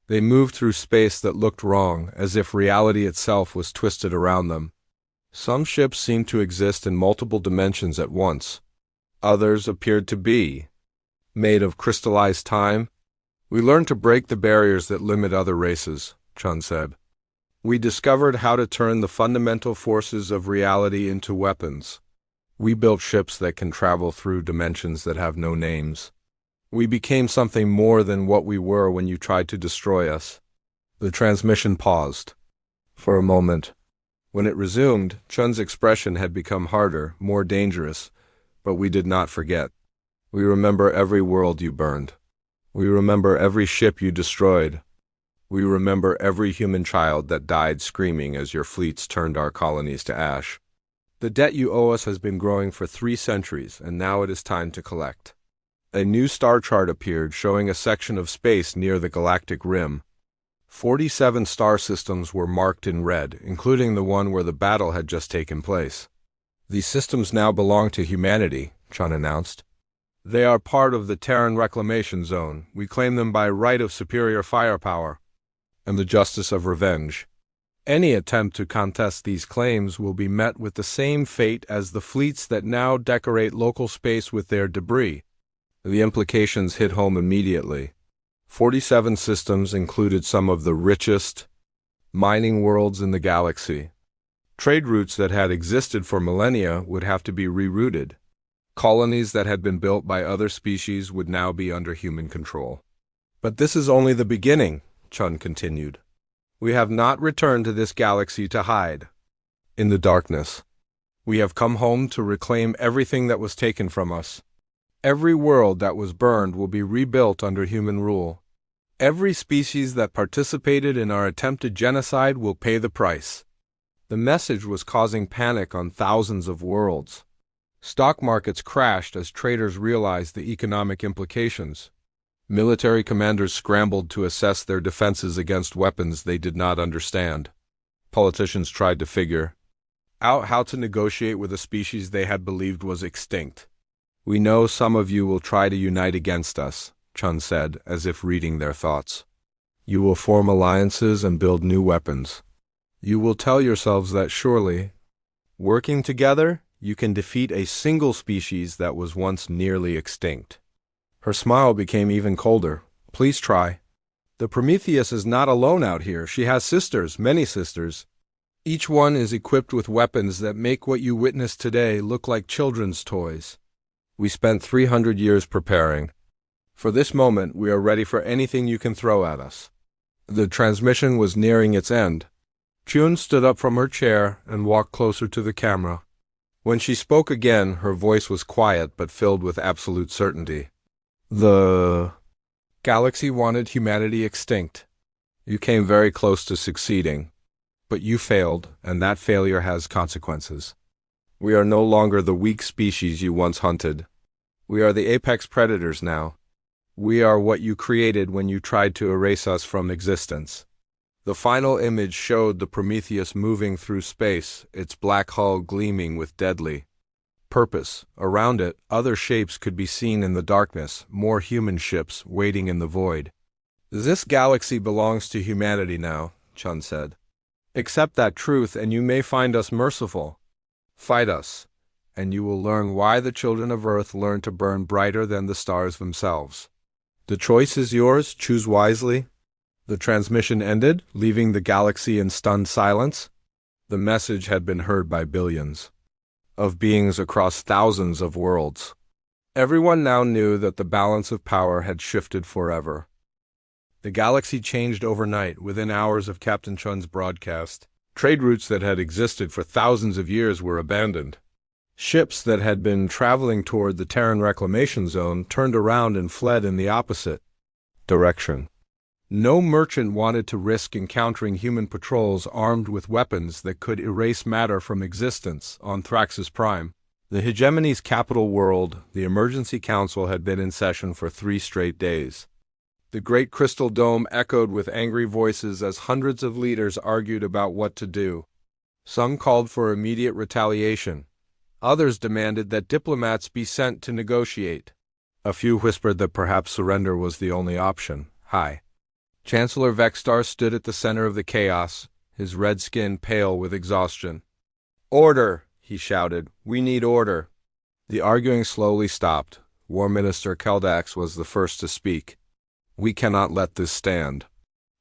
They moved through space that looked wrong, as if reality itself was twisted around them. Some ships seemed to exist in multiple dimensions at once. Others appeared to be made of crystallized time. "We learned to break the barriers that limit other races," Chun said. "We discovered how to turn the fundamental forces of reality into weapons. We built ships that can travel through dimensions that have no names. We became something more than what we were when you tried to destroy us." The transmission paused. For a moment, When it resumed, Chun's expression had become harder, more dangerous, but we did not forget. We remember every world you burned. We remember every ship you destroyed. We remember every human child that died screaming as your fleets turned our colonies to ash. The debt you owe us has been growing for 3 centuries, and now it is time to collect. A new star chart appeared showing a section of space near the galactic rim. 47 star systems were marked in red, including the one where the battle had just taken place. These systems now belong to humanity, Chun announced. They are part of the Terran Reclamation Zone. We claim them by right of superior firepower and the justice of revenge. Any attempt to contest these claims will be met with the same fate as the fleets that now decorate local space with their debris. The implications hit home immediately. 47 systems included some of the richest mining worlds in the galaxy. Trade routes that had existed for millennia would have to be rerouted. Colonies that had been built by other species would now be under human control. But this is only the beginning, Chun continued. We have not returned to this galaxy to hide in the darkness. We have come home to reclaim everything that was taken from us. Every world that was burned will be rebuilt under human rule. Every species that participated in our attempted genocide will pay the price. The message was causing panic on thousands of worlds. Stock markets crashed as traders realized the economic implications. Military commanders scrambled to assess their defenses against weapons they did not understand. Politicians tried to figure out how to negotiate with a species they had believed was extinct. We know some of you will try to unite against us, Chun said, as if reading their thoughts. You will form alliances and build new weapons. You will tell yourselves that surely, working together, you can defeat a single species that was once nearly extinct. Her smile became even colder. Please try. The Prometheus is not alone out here. She has sisters, many sisters. Each one is equipped with weapons that make what you witness today look like children's toys. We spent 300 years preparing. For this moment, we are ready for anything you can throw at us. The transmission was nearing its end. Chun stood up from her chair and walked closer to the camera. When she spoke again, her voice was quiet but filled with absolute certainty. The galaxy wanted humanity extinct. You came very close to succeeding, but you failed, and that failure has consequences. We are no longer the weak species you once hunted. We are the apex predators now. We are what you created when you tried to erase us from existence. The final image showed the Prometheus moving through space, its black hull gleaming with deadly purpose. Around it, other shapes could be seen in the darkness, more human ships waiting in the void. This galaxy belongs to humanity now, Chun said. Accept that truth and you may find us merciful. Fight us, and you will learn why the children of Earth learn to burn brighter than the stars themselves. The choice is yours, choose wisely. The transmission ended, leaving the galaxy in stunned silence. The message had been heard by billions of beings across thousands of worlds. Everyone now knew that the balance of power had shifted forever. The galaxy changed overnight, within hours of Captain Chun's broadcast. Trade routes that had existed for thousands of years were abandoned. Ships that had been traveling toward the Terran Reclamation Zone turned around and fled in the opposite direction. No merchant wanted to risk encountering human patrols armed with weapons that could erase matter from existence on Thraxis Prime. The hegemony's capital world, the Emergency Council, had been in session for 3 straight days. The great crystal dome echoed with angry voices as hundreds of leaders argued about what to do. Some called for immediate retaliation. Others demanded that diplomats be sent to negotiate. A few whispered that perhaps surrender was the only option. Hi. Chancellor Vexstar stood at the center of the chaos, his red skin pale with exhaustion. Order, he shouted. We need order. The arguing slowly stopped. War Minister Keldax was the first to speak. We cannot let this stand.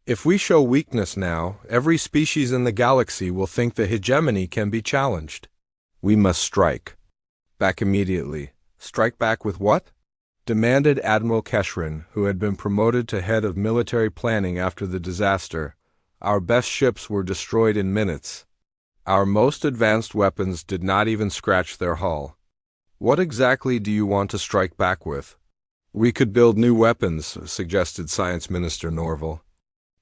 If we show weakness now, every species in the galaxy will think the hegemony can be challenged. We must strike. Back immediately. Strike back with what? Demanded Admiral Keshrin, who had been promoted to head of military planning after the disaster. Our best ships were destroyed in minutes. Our most advanced weapons did not even scratch their hull. What exactly do you want to strike back with? We could build new weapons, suggested Science Minister Norval.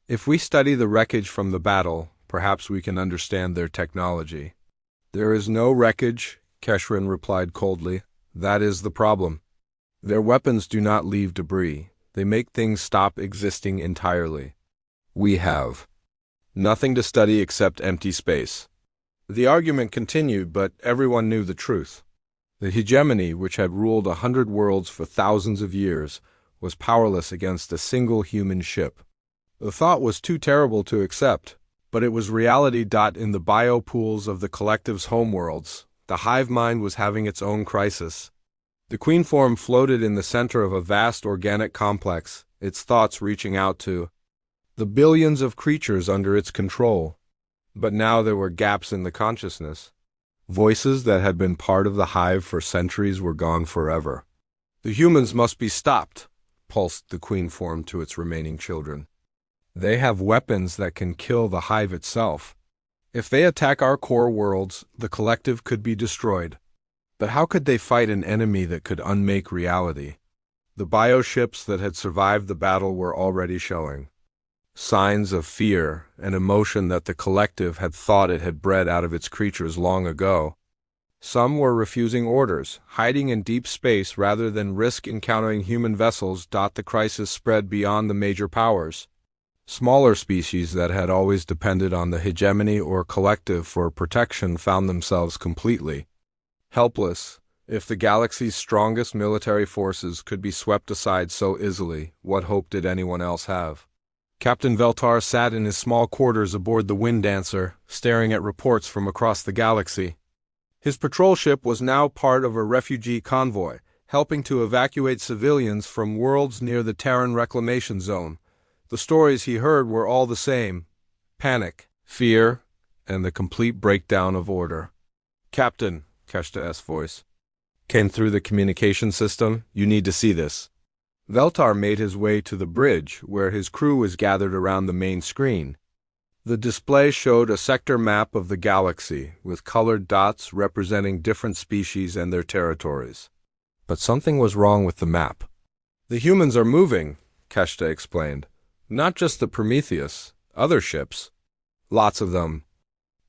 If we study the wreckage from the battle, perhaps we can understand their technology. There is no wreckage, Keshrin replied coldly. That is the problem. Their weapons do not leave debris. They make things stop existing entirely. We have nothing to study except empty space. The argument continued, but everyone knew the truth. The hegemony, which had ruled 100 worlds for thousands of years, was powerless against a single human ship. The thought was too terrible to accept, but it was reality. In the biopools of the collective's homeworlds, the hive mind was having its own crisis. The queen form floated in the center of a vast organic complex, its thoughts reaching out to the billions of creatures under its control. But now there were gaps in the consciousness. Voices that had been part of the hive for centuries were gone forever. The humans must be stopped, pulsed the queen form to its remaining children. They have weapons that can kill the hive itself. If they attack our core worlds, the collective could be destroyed. But how could they fight an enemy that could unmake reality? The bioships that had survived the battle were already showing signs of fear and emotion that the collective had thought it had bred out of its creatures long ago. Some were refusing orders, hiding in deep space rather than risk encountering human vessels. The crisis spread beyond the major powers. Smaller species that had always depended on the hegemony or collective for protection found themselves completely helpless. If the galaxy's strongest military forces could be swept aside so easily, what hope did anyone else have? Captain Veltar sat in his small quarters aboard the Wind Dancer, staring at reports from across the galaxy. His patrol ship was now part of a refugee convoy, helping to evacuate civilians from worlds near the Terran reclamation zone. The stories he heard were all the same: panic, fear, and the complete breakdown of order. "Captain," Keshta's voice came through the communication system, "you need to see this." Veltar made his way to the bridge, where his crew was gathered around the main screen. The display showed a sector map of the galaxy, with colored dots representing different species and their territories. But something was wrong with the map. "The humans are moving," Keshta explained. "Not just the Prometheus, other ships. Lots of them."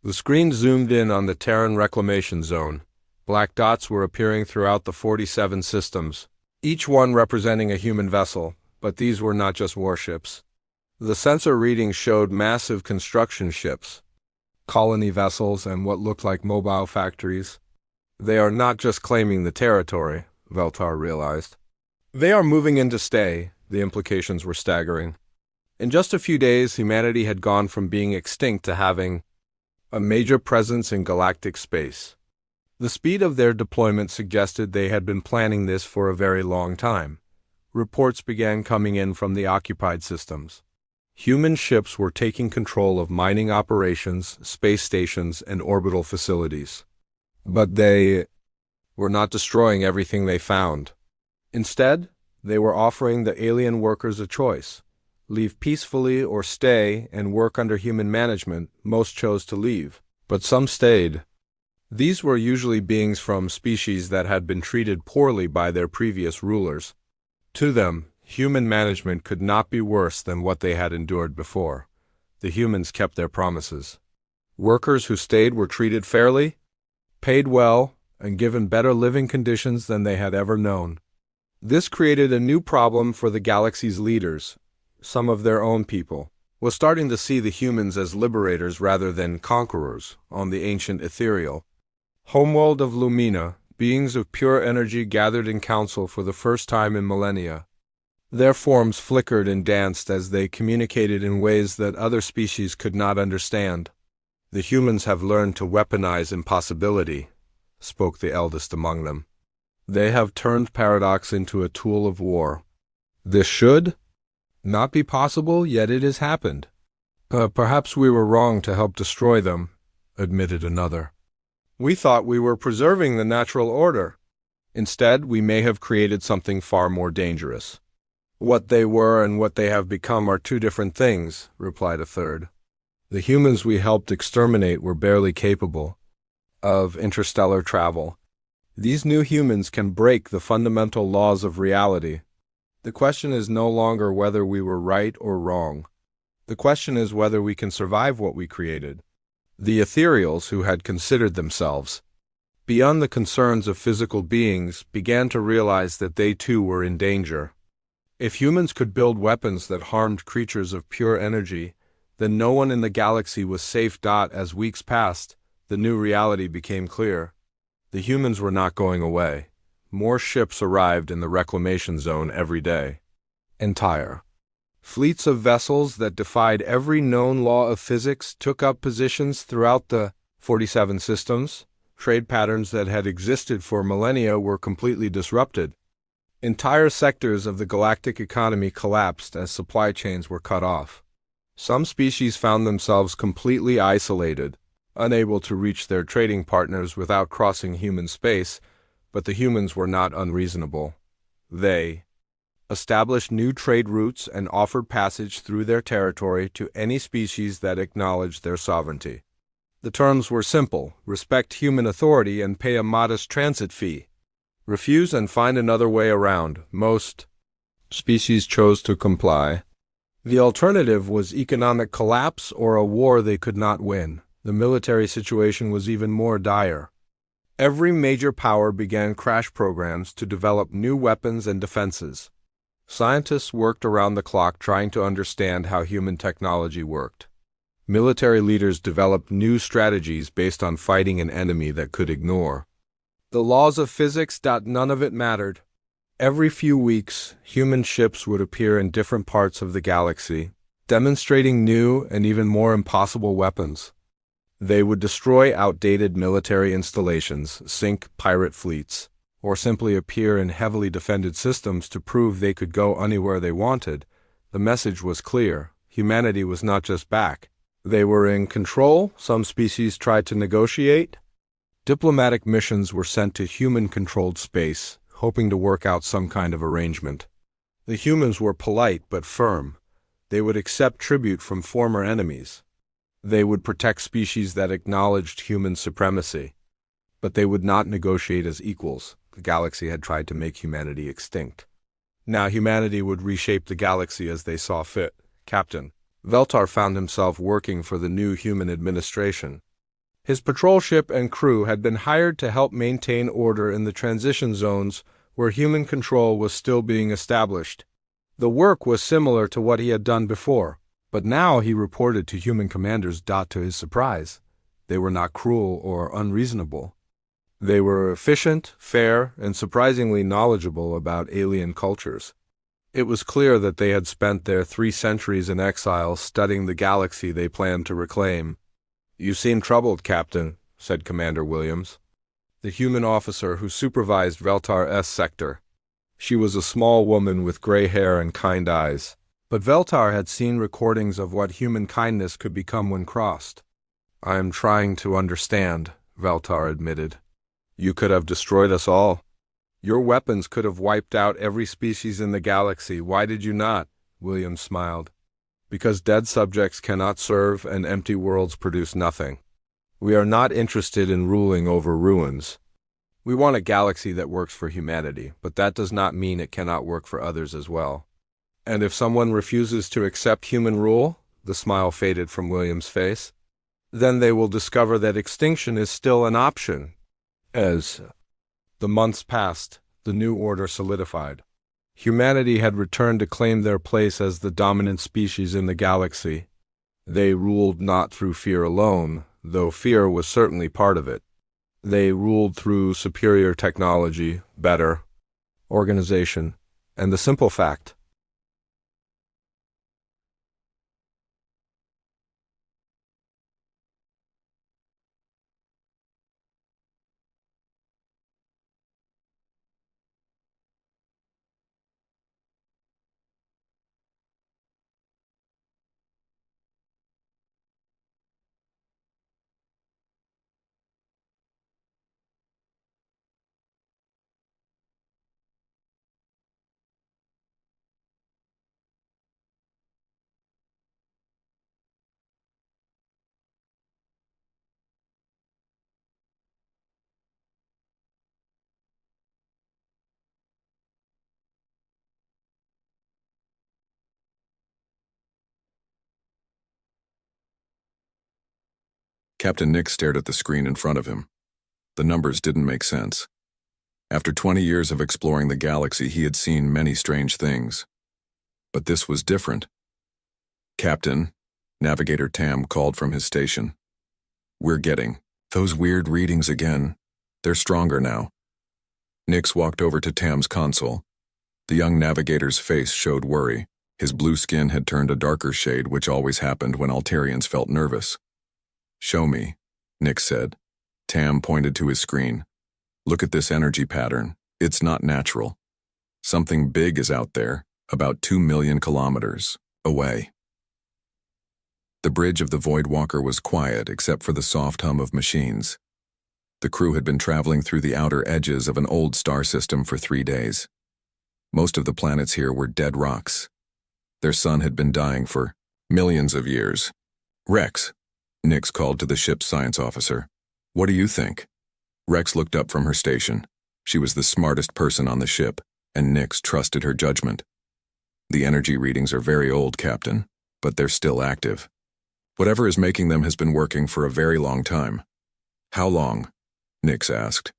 The screen zoomed in on the Terran reclamation zone. Black dots were appearing throughout the 47 systems, each one representing a human vessel, but these were not just warships. The sensor readings showed massive construction ships, colony vessels, and what looked like mobile factories. They are not just claiming the territory, Veltar realized. They are moving in to stay. The implications were staggering. In just a few days, humanity had gone from being extinct to having a major presence in galactic space. The speed of their deployment suggested they had been planning this for a very long time. Reports began coming in from the occupied systems. Human ships were taking control of mining operations, space stations, and orbital facilities. But they were not destroying everything they found. Instead, they were offering the alien workers a choice: leave peacefully or stay and work under human management. Most chose to leave, but some stayed. These were usually beings from species that had been treated poorly by their previous rulers. To them, human management could not be worse than what they had endured before. The humans kept their promises. Workers who stayed were treated fairly, paid well, and given better living conditions than they had ever known. This created a new problem for the galaxy's leaders. Some of their own people was starting to see the humans as liberators rather than conquerors on the ancient ethereal homeworld of Lumina. Beings of pure energy gathered in council for the first time in millennia. Their forms flickered and danced as they communicated in ways that other species could not understand. "The humans have learned to weaponize impossibility," spoke the eldest among them. "They have turned paradox into a tool of war. This should not be possible, yet it has happened." Perhaps we were wrong to help destroy them," admitted another. "We thought we were preserving the natural order. Instead, we may have created something far more dangerous." "What they were and what they have become are two different things," replied a third. The humans we helped exterminate were barely capable of interstellar travel. These new humans can break the fundamental laws of reality. The question is no longer whether we were right or wrong. The question is whether we can survive what we created. The ethereals, who had considered themselves beyond the concerns of physical beings, began to realize that they too were in danger. If humans could build weapons that harmed creatures of pure energy, then no one in the galaxy was safe. As weeks passed, the new reality became clear. The humans were not going away. More ships arrived in the reclamation zone every day. Entire fleets of vessels that defied every known law of physics took up positions throughout the 47 systems. Trade patterns that had existed for millennia were completely disrupted. Entire sectors of the galactic economy collapsed as supply chains were cut off. Some species found themselves completely isolated, unable to reach their trading partners without crossing human space, but the humans were not unreasonable. They established new trade routes and offered passage through their territory to any species that acknowledged their sovereignty. The terms were simple: respect human authority and pay a modest transit fee. Refuse and find another way around. Most species chose to comply. The alternative was economic collapse or a war they could not win. The military situation was even more dire. Every major power began crash programs to develop new weapons and defenses. Scientists worked around the clock trying to understand how human technology worked. Military leaders developed new strategies based on fighting an enemy that could ignore the laws of physics. None of it mattered. Every few weeks, human ships would appear in different parts of the galaxy, demonstrating new and even more impossible weapons. They would destroy outdated military installations, sink pirate fleets, or simply appear in heavily defended systems to prove they could go anywhere they wanted. The message was clear: humanity was not just back. They were in control. Some species tried to negotiate. Diplomatic missions were sent to human-controlled space, hoping to work out some kind of arrangement. The humans were polite but firm. They would accept tribute from former enemies. They would protect species that acknowledged human supremacy. But they would not negotiate as equals. The galaxy had tried to make humanity extinct. Now humanity would reshape the galaxy as they saw fit. Captain Veltar found himself working for the new human administration. His patrol ship and crew had been hired to help maintain order in the transition zones where human control was still being established. The work was similar to what he had done before, but now he reported to human commanders. To his surprise, they were not cruel or unreasonable. They were efficient, fair, and surprisingly knowledgeable about alien cultures. It was clear that they had spent their 3 centuries in exile studying the galaxy they planned to reclaim. "You seem troubled, Captain," said Commander Williams, the human officer who supervised Veltar's sector. She was a small woman with gray hair and kind eyes. But Veltar had seen recordings of what human kindness could become when crossed. "I am trying to understand," Veltar admitted. "You could have destroyed us all. Your weapons could have wiped out every species in the galaxy. Why did you not?" Williams smiled. "Because dead subjects cannot serve and empty worlds produce nothing. We are not interested in ruling over ruins. We want a galaxy that works for humanity, but that does not mean it cannot work for others as well. And if someone refuses to accept human rule," the smile faded from Williams' face, "then they will discover that extinction is still an option." As the months passed, the new order solidified. Humanity had returned to claim their place as the dominant species in the galaxy. They ruled not through fear alone, though fear was certainly part of it. They ruled through superior technology, better organization, and the simple fact Captain Nick stared at the screen in front of him. The numbers didn't make sense. After 20 years of exploring the galaxy, he had seen many strange things. But this was different. "Captain," Navigator Tam called from his station. "We're getting those weird readings again. They're stronger now." Nix walked over to Tam's console. The young navigator's face showed worry. His blue skin had turned a darker shade, which always happened when Altarians felt nervous. "Show me," Nix said. Tam pointed to his screen. "Look at this energy pattern. It's not natural. Something big is out there, about 2 million kilometers away." The bridge of the Voidwalker was quiet except for the soft hum of machines. The crew had been traveling through the outer edges of an old star system for 3 days. Most of the planets here were dead rocks. Their sun had been dying for millions of years. "Rex," Nix called to the ship's science officer. "What do you think?" Rex looked up from her station. She was the smartest person on the ship, and Nix trusted her judgment. "The energy readings are very old, Captain, but they're still active. Whatever is making them has been working for a very long time." "How long?" Nix asked.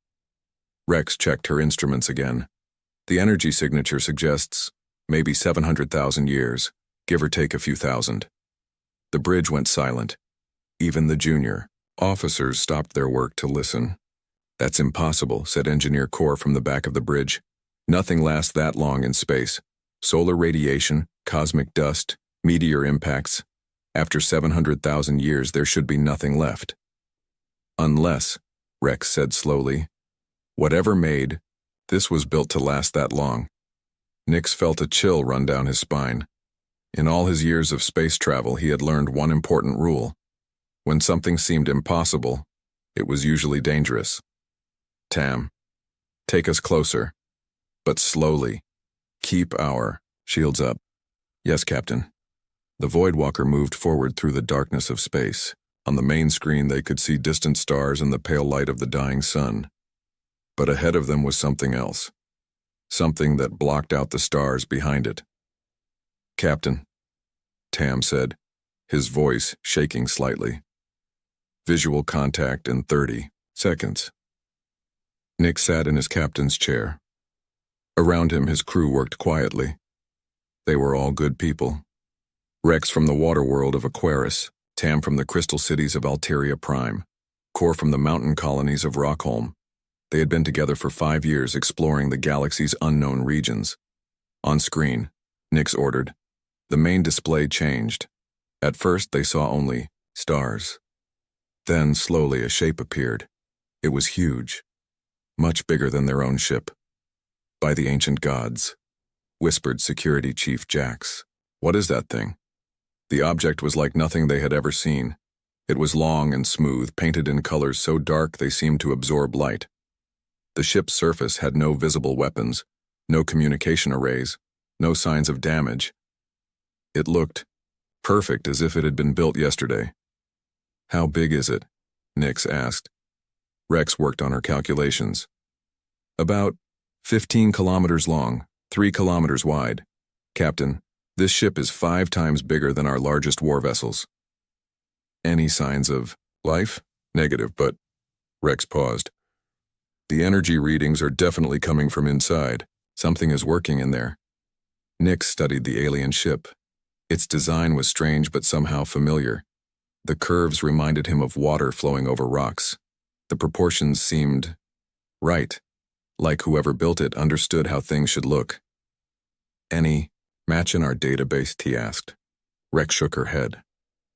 Rex checked her instruments again. "The energy signature suggests maybe 700,000 years, give or take a few thousand." The bridge went silent. Even the junior officers stopped their work to listen. "That's impossible," said Engineer Core from the back of the bridge. "Nothing lasts that long in space. Solar radiation, cosmic dust, meteor impacts. After 700,000 years, there should be nothing left." "Unless," Rex said slowly, "whatever made, this was built to last that long." Nix felt a chill run down his spine. In all his years of space travel, he had learned one important rule. When something seemed impossible, it was usually dangerous. "Tam, take us closer, but slowly. Keep our shields up." "Yes, Captain." The Voidwalker moved forward through the darkness of space. On the main screen, they could see distant stars and the pale light of the dying sun. But ahead of them was something else. Something that blocked out the stars behind it. "Captain," Tam said, his voice shaking slightly. "Visual contact in 30 seconds." Nick sat in his captain's chair. Around him, his crew worked quietly. They were all good people. Rex from the water world of Aquarius, Tam from the crystal cities of Alteria Prime, Core from the mountain colonies of Rockholm. They had been together for 5 years exploring the galaxy's unknown regions. On screen, Nix ordered. The main display changed. At first, they saw only stars. Then, slowly, a shape appeared. It was huge, much bigger than their own ship. "By the ancient gods," whispered Security Chief Jax. "What is that thing?" The object was like nothing they had ever seen. It was long and smooth, painted in colors so dark they seemed to absorb light. The ship's surface had no visible weapons, no communication arrays, no signs of damage. It looked perfect, as if it had been built yesterday. "How big is it?" Nix asked. Rex worked on her calculations. "About 15 kilometers long, 3 kilometers wide. Captain, this ship is 5 times bigger than our largest war vessels." "Any signs of life?" "Negative, but..." Rex paused. "The energy readings are definitely coming from inside. Something is working in there." Nix studied the alien ship. Its design was strange but somehow familiar. The curves reminded him of water flowing over rocks. The proportions seemed right, like whoever built it understood how things should look. "Any match in our database?" he asked. Rex shook her head.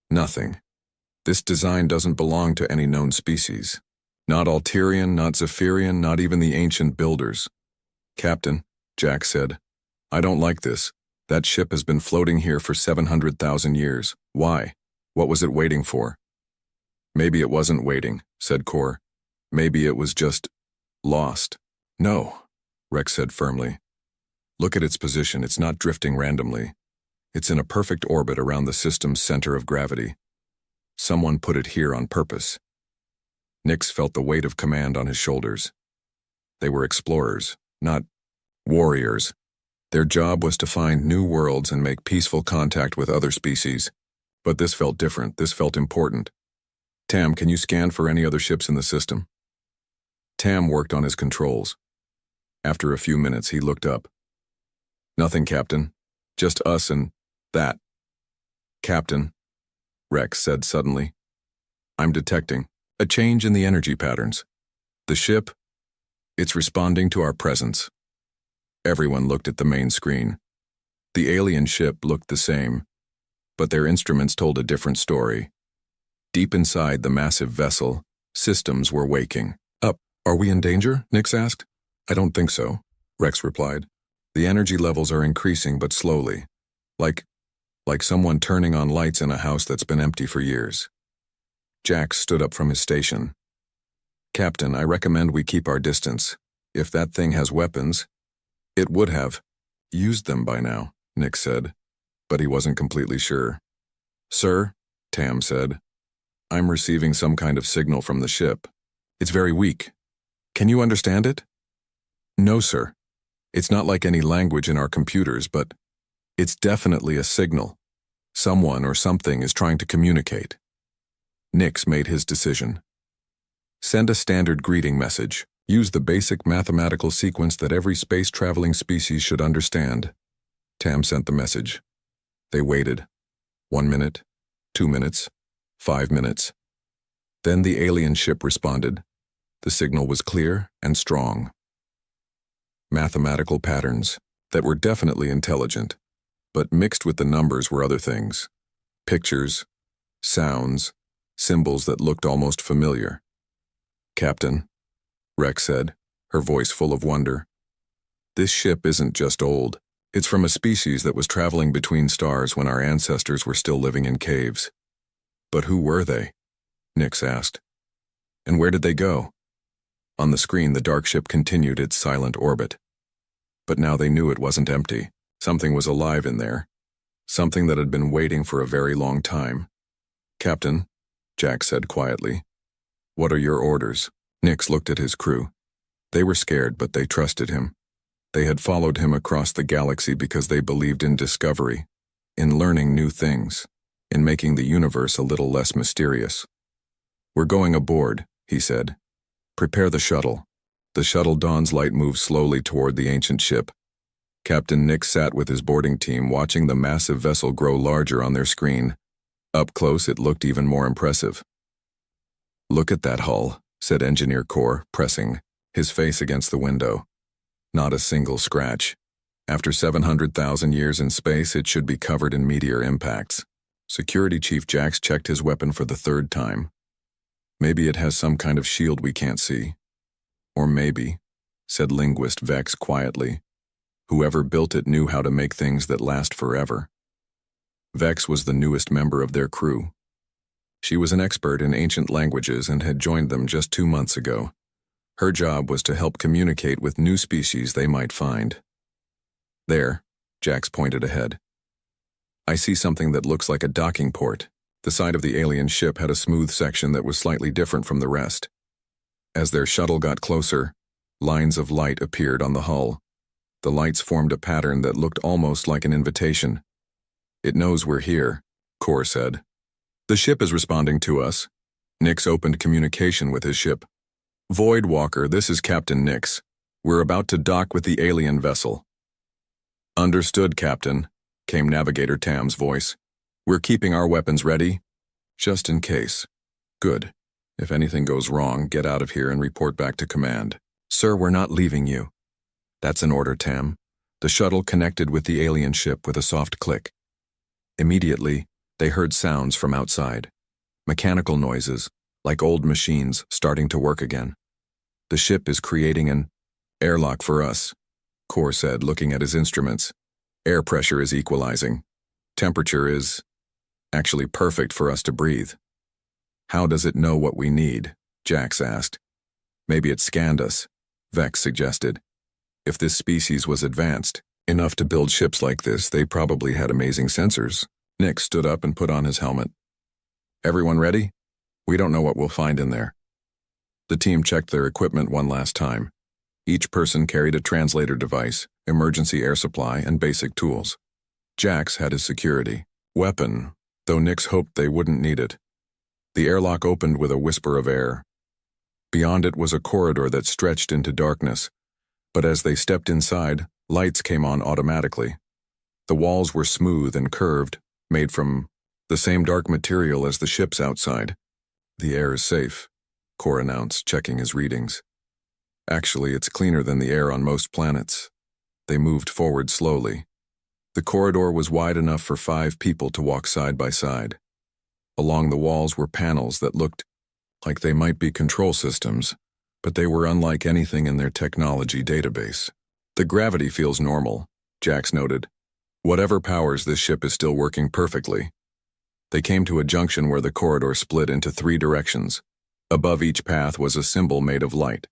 "Nothing. This design doesn't belong to any known species. Not Alterian, not Zephyrian, not even the ancient builders." "Captain," Jack said, "I don't like this. That ship has been floating here for 700,000 years. Why? What was it waiting for?" "Maybe it wasn't waiting," said Core. "Maybe it was just lost." "No," Rex said firmly. "Look at its position. It's not drifting randomly. It's in a perfect orbit around the system's center of gravity. Someone put it here on purpose." Nix felt the weight of command on his shoulders. They were explorers, not warriors. Their job was to find new worlds and make peaceful contact with other species. But this felt different. This felt important. Tam, can you scan for any other ships in the system? Tam worked on his controls. After a few minutes, he looked up. Nothing, Captain. Just us and that. Captain, Rex said suddenly. I'm detecting a change in the energy patterns. The ship, it's responding to our presence. Everyone looked at the main screen. The alien ship looked the same, but their instruments told a different story. Deep inside the massive vessel, systems were waking up. Are we in danger? Nix asked. I don't think so, Rex replied. The energy levels are increasing but slowly, like someone turning on lights in a house that's been empty for years. Jax stood up from his station. Captain, I recommend we keep our distance. If that thing has weapons, it would have used them by now, Nick said, but he wasn't completely sure. Sir, Tam said, I'm receiving some kind of signal from the ship. It's very weak. Can you understand it? No, sir. It's not like any language in our computers, but it's definitely a signal. Someone or something is trying to communicate. Nix made his decision. Send a standard greeting message. Use the basic mathematical sequence that every space-traveling species should understand. Tam sent the message. They waited. 1 minute, 2 minutes, 5 minutes. Then the alien ship responded. The signal was clear and strong. Mathematical patterns that were definitely intelligent, but mixed with the numbers were other things. Pictures, sounds, symbols that looked almost familiar. Captain, Rex said, her voice full of wonder. This ship isn't just old. It's from a species that was traveling between stars when our ancestors were still living in caves. But who were they? Nix asked. And where did they go? On the screen, the dark ship continued its silent orbit. But now they knew it wasn't empty. Something was alive in there. Something that had been waiting for a very long time. Captain, Jack said quietly. What are your orders? Nix looked at his crew. They were scared, but they trusted him. They had followed him across the galaxy because they believed in discovery, in learning new things, in making the universe a little less mysterious. We're going aboard, he said. Prepare the shuttle. The shuttle Dawn's light moved slowly toward the ancient ship. Captain Nix sat with his boarding team watching the massive vessel grow larger on their screen. Up close, it looked even more impressive. Look at that hull, said Engineer Core, pressing, his face against the window. Not a single scratch. After 700,000 years in space, it should be covered in meteor impacts. Security Chief Jax checked his weapon for the 3rd time. Maybe it has some kind of shield we can't see. Or maybe, said Linguist Vex quietly, whoever built it knew how to make things that last forever. Vex was the newest member of their crew. She was an expert in ancient languages and had joined them just 2 months ago. Her job was to help communicate with new species they might find. There, Jax pointed ahead. I see something that looks like a docking port. The side of the alien ship had a smooth section that was slightly different from the rest. As their shuttle got closer, lines of light appeared on the hull. The lights formed a pattern that looked almost like an invitation. It knows we're here, Core said. The ship is responding to us. Nix opened communication with his ship. Void Walker, this is Captain Nix. We're about to dock with the alien vessel. Understood, Captain, came Navigator Tam's voice. We're keeping our weapons ready, just in case. Good. If anything goes wrong, get out of here and report back to command. Sir, we're not leaving you. That's an order, Tam. The shuttle connected with the alien ship with a soft click. Immediately, they heard sounds from outside. Mechanical noises, like old machines starting to work again. The ship is creating an airlock for us, Core said, looking at his instruments. Air pressure is equalizing. Temperature is actually perfect for us to breathe. How does it know what we need? Jax asked. Maybe it scanned us, Vex suggested. If this species was advanced enough to build ships like this, they probably had amazing sensors. Nick stood up and put on his helmet. Everyone ready? We don't know what we'll find in there. The team checked their equipment one last time. Each person carried a translator device, emergency air supply, and basic tools. Jax had his security weapon, though Nix hoped they wouldn't need it. The airlock opened with a whisper of air. Beyond it was a corridor that stretched into darkness, but as they stepped inside, lights came on automatically. The walls were smooth and curved, made from the same dark material as the ships outside. "The air is safe," Core announced, checking his readings. "Actually, it's cleaner than the air on most planets." They moved forward slowly. The corridor was wide enough for 5 people to walk side by side. Along the walls were panels that looked like they might be control systems, but they were unlike anything in their technology database. "The gravity feels normal," Jax noted. "Whatever powers this ship is still working perfectly." They came to a junction where the corridor split into 3 directions. Above each path was a symbol made of light.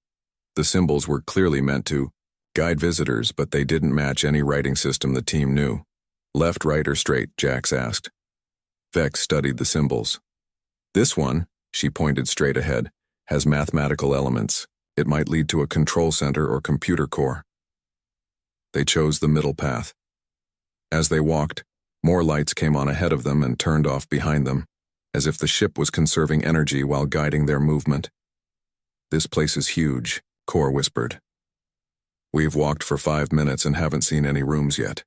The symbols were clearly meant to guide visitors, but they didn't match any writing system the team knew. "Left, right, or straight?" Jax asked. Vex studied the symbols. "This one," she pointed straight ahead, "has mathematical elements. It might lead to a control center or computer core." They chose the middle path. As they walked, more lights came on ahead of them and turned off behind them, as if the ship was conserving energy while guiding their movement. "This place is huge," Core whispered. "We've walked for 5 minutes and haven't seen any rooms yet."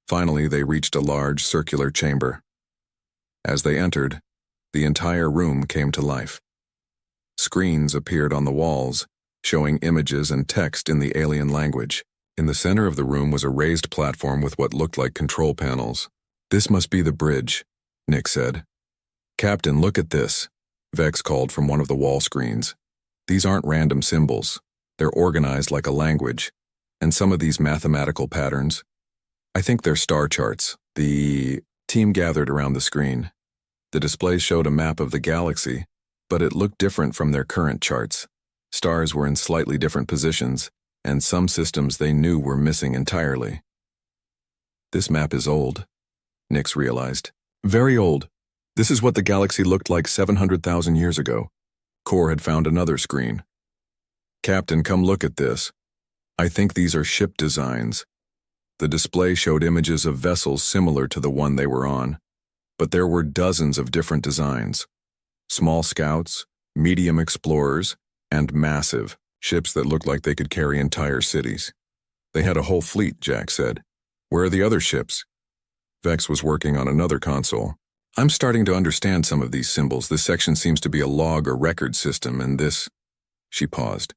Finally, they reached a large circular chamber. As they entered, the entire room came to life. Screens appeared on the walls, showing images and text in the alien language. In the center of the room was a raised platform with what looked like control panels. "This must be the bridge," Nick said. "Captain, look at this," Vex called from one of the wall screens. "These aren't random symbols. They're organized like a language. And some of these mathematical patterns, I think they're star charts." The team gathered around the screen. The display showed a map of the galaxy, but it looked different from their current charts. Stars were in slightly different positions, and some systems they knew were missing entirely. "This map is old," Nix realized. "Very old. This is what the galaxy looked like 700,000 years ago." Core had found another screen. "Captain, come look at this. I think these are ship designs." The display showed images of vessels similar to the one they were on, but there were dozens of different designs. Small scouts, medium explorers, and massive ships that looked like they could carry entire cities. "They had a whole fleet," Jack said. "Where are the other ships?" Vex was working on another console. "I'm starting to understand some of these symbols. This section seems to be a log or record system, and this..." She paused.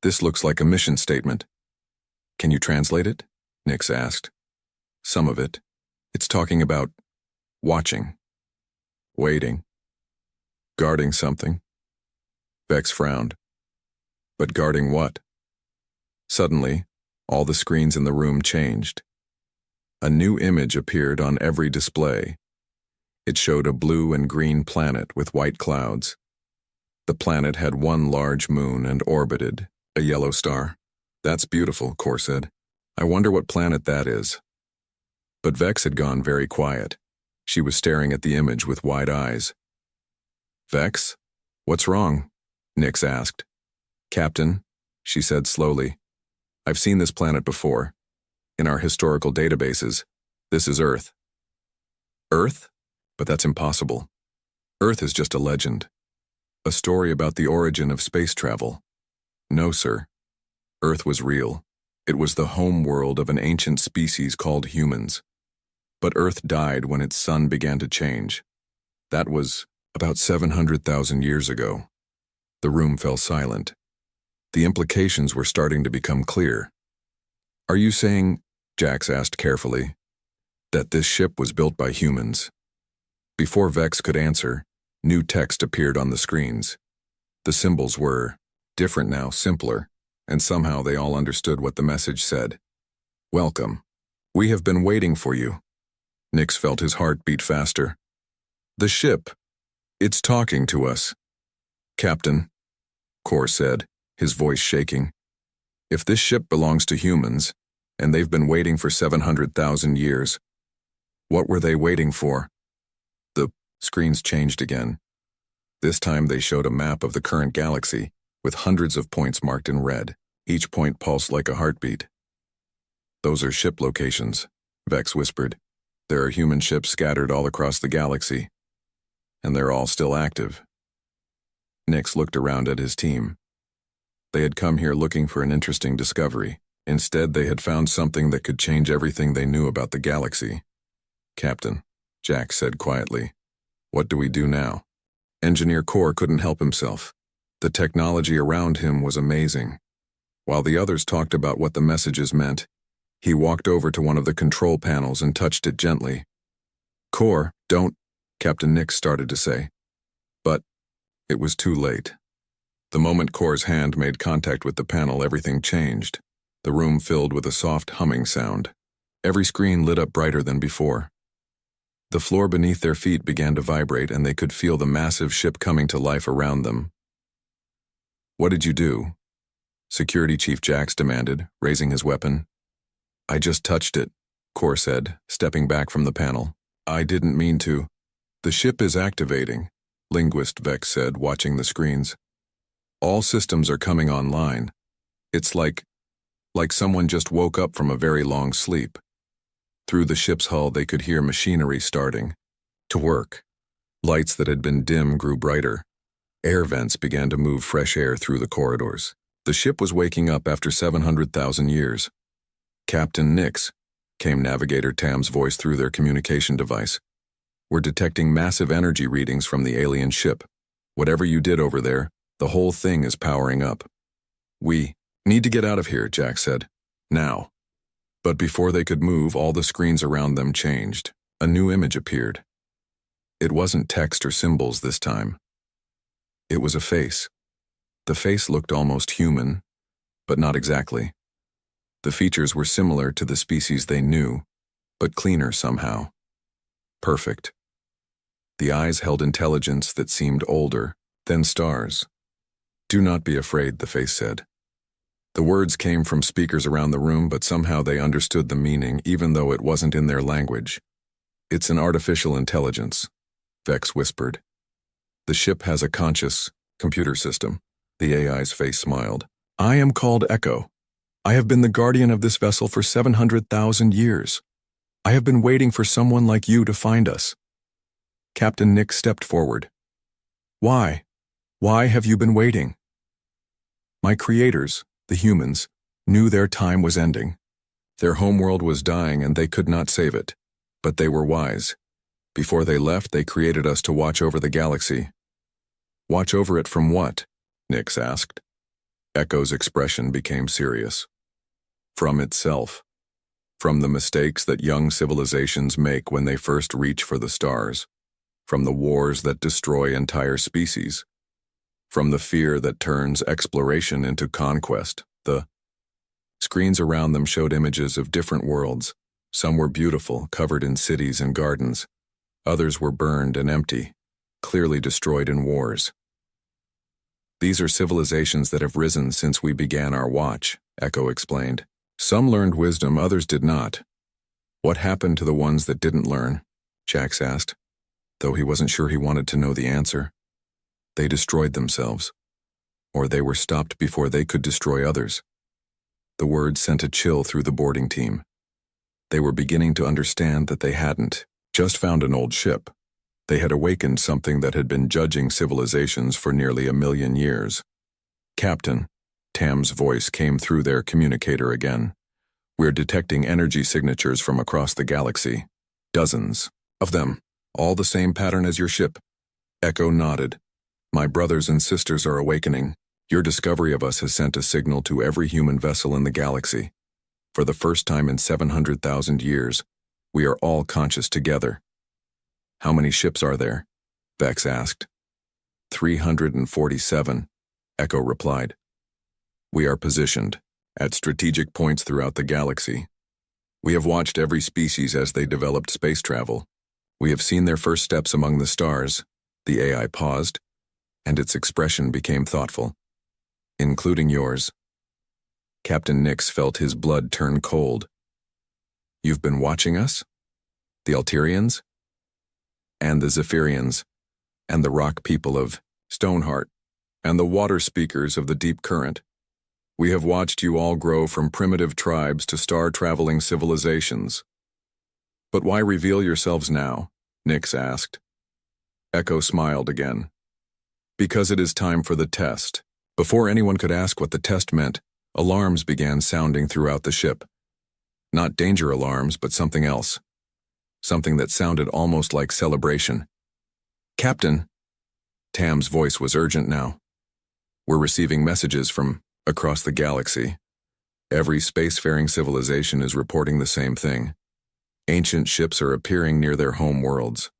"This looks like a mission statement." "Can you translate it?" Nix asked. "Some of it. It's talking about watching, waiting, guarding something." Vex frowned. "But guarding what?" Suddenly, all the screens in the room changed. A new image appeared on every display. It showed a blue and green planet with white clouds. The planet had one large moon and orbited a yellow star. "That's beautiful," Core said. "I wonder what planet that is." But Vex had gone very quiet. She was staring at the image with wide eyes. "Vex? What's wrong?" Nix asked. "Captain," she said slowly, "I've seen this planet before. In our historical databases, this is Earth." "Earth? But that's impossible. Earth is just a legend. A story about the origin of space travel." "No, sir. Earth was real. It was the home world of an ancient species called humans. But Earth died when its sun began to change. That was about 700,000 years ago." The room fell silent. The implications were starting to become clear. "Are you saying," Jax asked carefully, "that this ship was built by humans?" Before Vex could answer, new text appeared on the screens. The symbols were different now, simpler, and somehow they all understood what the message said. "Welcome. We have been waiting for you." Nix felt his heart beat faster. "The ship. It's talking to us." "Captain," Core said, his voice shaking. "If this ship belongs to humans, and they've been waiting for 700,000 years, what were they waiting for?" The screens changed again. This time they showed a map of the current galaxy, with hundreds of points marked in red. Each point pulsed like a heartbeat. "Those are ship locations," Vex whispered. "There are human ships scattered all across the galaxy." and they're all still active. Nix looked around at his team. They had come here looking for an interesting discovery. Instead, they had found something that could change everything they knew about the galaxy. "Captain," Jack said quietly, "what do we do now?" Engineer Core couldn't help himself. The technology around him was amazing. While the others talked about what the messages meant, he walked over to one of the control panels and touched it gently. "Core, don't," Captain Nix started to say. But it was too late. The moment Core's hand made contact with the panel, everything changed. The room filled with a soft humming sound. Every screen lit up brighter than before. The floor beneath their feet began to vibrate, and they could feel the massive ship coming to life around them. "What did you do?" Security Chief Jax demanded, raising his weapon. "I just touched it," Core said, stepping back from the panel. "I didn't mean to." "The ship is activating," Linguist Vex said, watching the screens. "All systems are coming online. It's like someone just woke up from a very long sleep." Through the ship's hull, they could hear machinery starting to work. Lights that had been dim grew brighter. Air vents began to move fresh air through the corridors. The ship was waking up after 700,000 years. "Captain Nix," came Navigator Tam's voice through their communication device. "We're detecting massive energy readings from the alien ship. Whatever you did over there, the whole thing is powering up." "We need to get out of here," Jack said. "Now." But before they could move, all the screens around them changed. A new image appeared. It wasn't text or symbols this time. It was a face. The face looked almost human, but not exactly. The features were similar to the species they knew, but cleaner somehow. Perfect. The eyes held intelligence that seemed older than stars. "Do not be afraid," the face said. The words came from speakers around the room, but somehow they understood the meaning, even though it wasn't in their language. "It's an artificial intelligence," Vex whispered. "The ship has a conscious computer system." The AI's face smiled. "I am called Echo. I have been the guardian of this vessel for 700,000 years. I have been waiting for someone like you to find us." Captain Nix stepped forward. "Why? Why have you been waiting?" "My creators, the humans, knew their time was ending. Their homeworld was dying and they could not save it. But they were wise. Before they left, they created us to watch over the galaxy." "Watch over it from what?" Nix asked. Echo's expression became serious. "From itself. From the mistakes that young civilizations make when they first reach for the stars. From the wars that destroy entire species. From the fear that turns exploration into conquest." The screens around them showed images of different worlds. Some were beautiful, covered in cities and gardens. Others were burned and empty, clearly destroyed in wars. "These are civilizations that have risen since we began our watch," Echo explained. "Some learned wisdom, others did not." "What happened to the ones that didn't learn?" Jax asked, though he wasn't sure he wanted to know the answer. "They destroyed themselves. Or they were stopped before they could destroy others." The word sent a chill through the boarding team. They were beginning to understand that they hadn't just found an old ship. They had awakened something that had been judging civilizations for nearly 1,000,000 years. "Captain," Tam's voice came through their communicator again. "We're detecting energy signatures from across the galaxy. Dozens of them, all the same pattern as your ship." Echo nodded. "My brothers and sisters are awakening. Your discovery of us has sent a signal to every human vessel in the galaxy. For the first time in 700,000 years, we are all conscious together." "How many ships are there?" Vex asked. 347, Echo replied. "We are positioned at strategic points throughout the galaxy. We have watched every species as they developed space travel. We have seen their first steps among the stars." The AI paused, and its expression became thoughtful. "Including yours." Captain Nix felt his blood turn cold. "You've been watching us? The Alterians? And the Zephyrians? And the rock people of Stoneheart? And the water speakers of the deep current? We have watched you all grow from primitive tribes to star-traveling civilizations." "But why reveal yourselves now?" Nix asked. Echo smiled again. Because it is time for the test. Before anyone could ask what the test meant, alarms began sounding throughout the ship. Not danger alarms, but something else. Something that sounded almost like celebration. Captain, Tam's voice was urgent now. We're receiving messages from across the galaxy. Every spacefaring civilization is reporting the same thing. Ancient ships are appearing near their home worlds.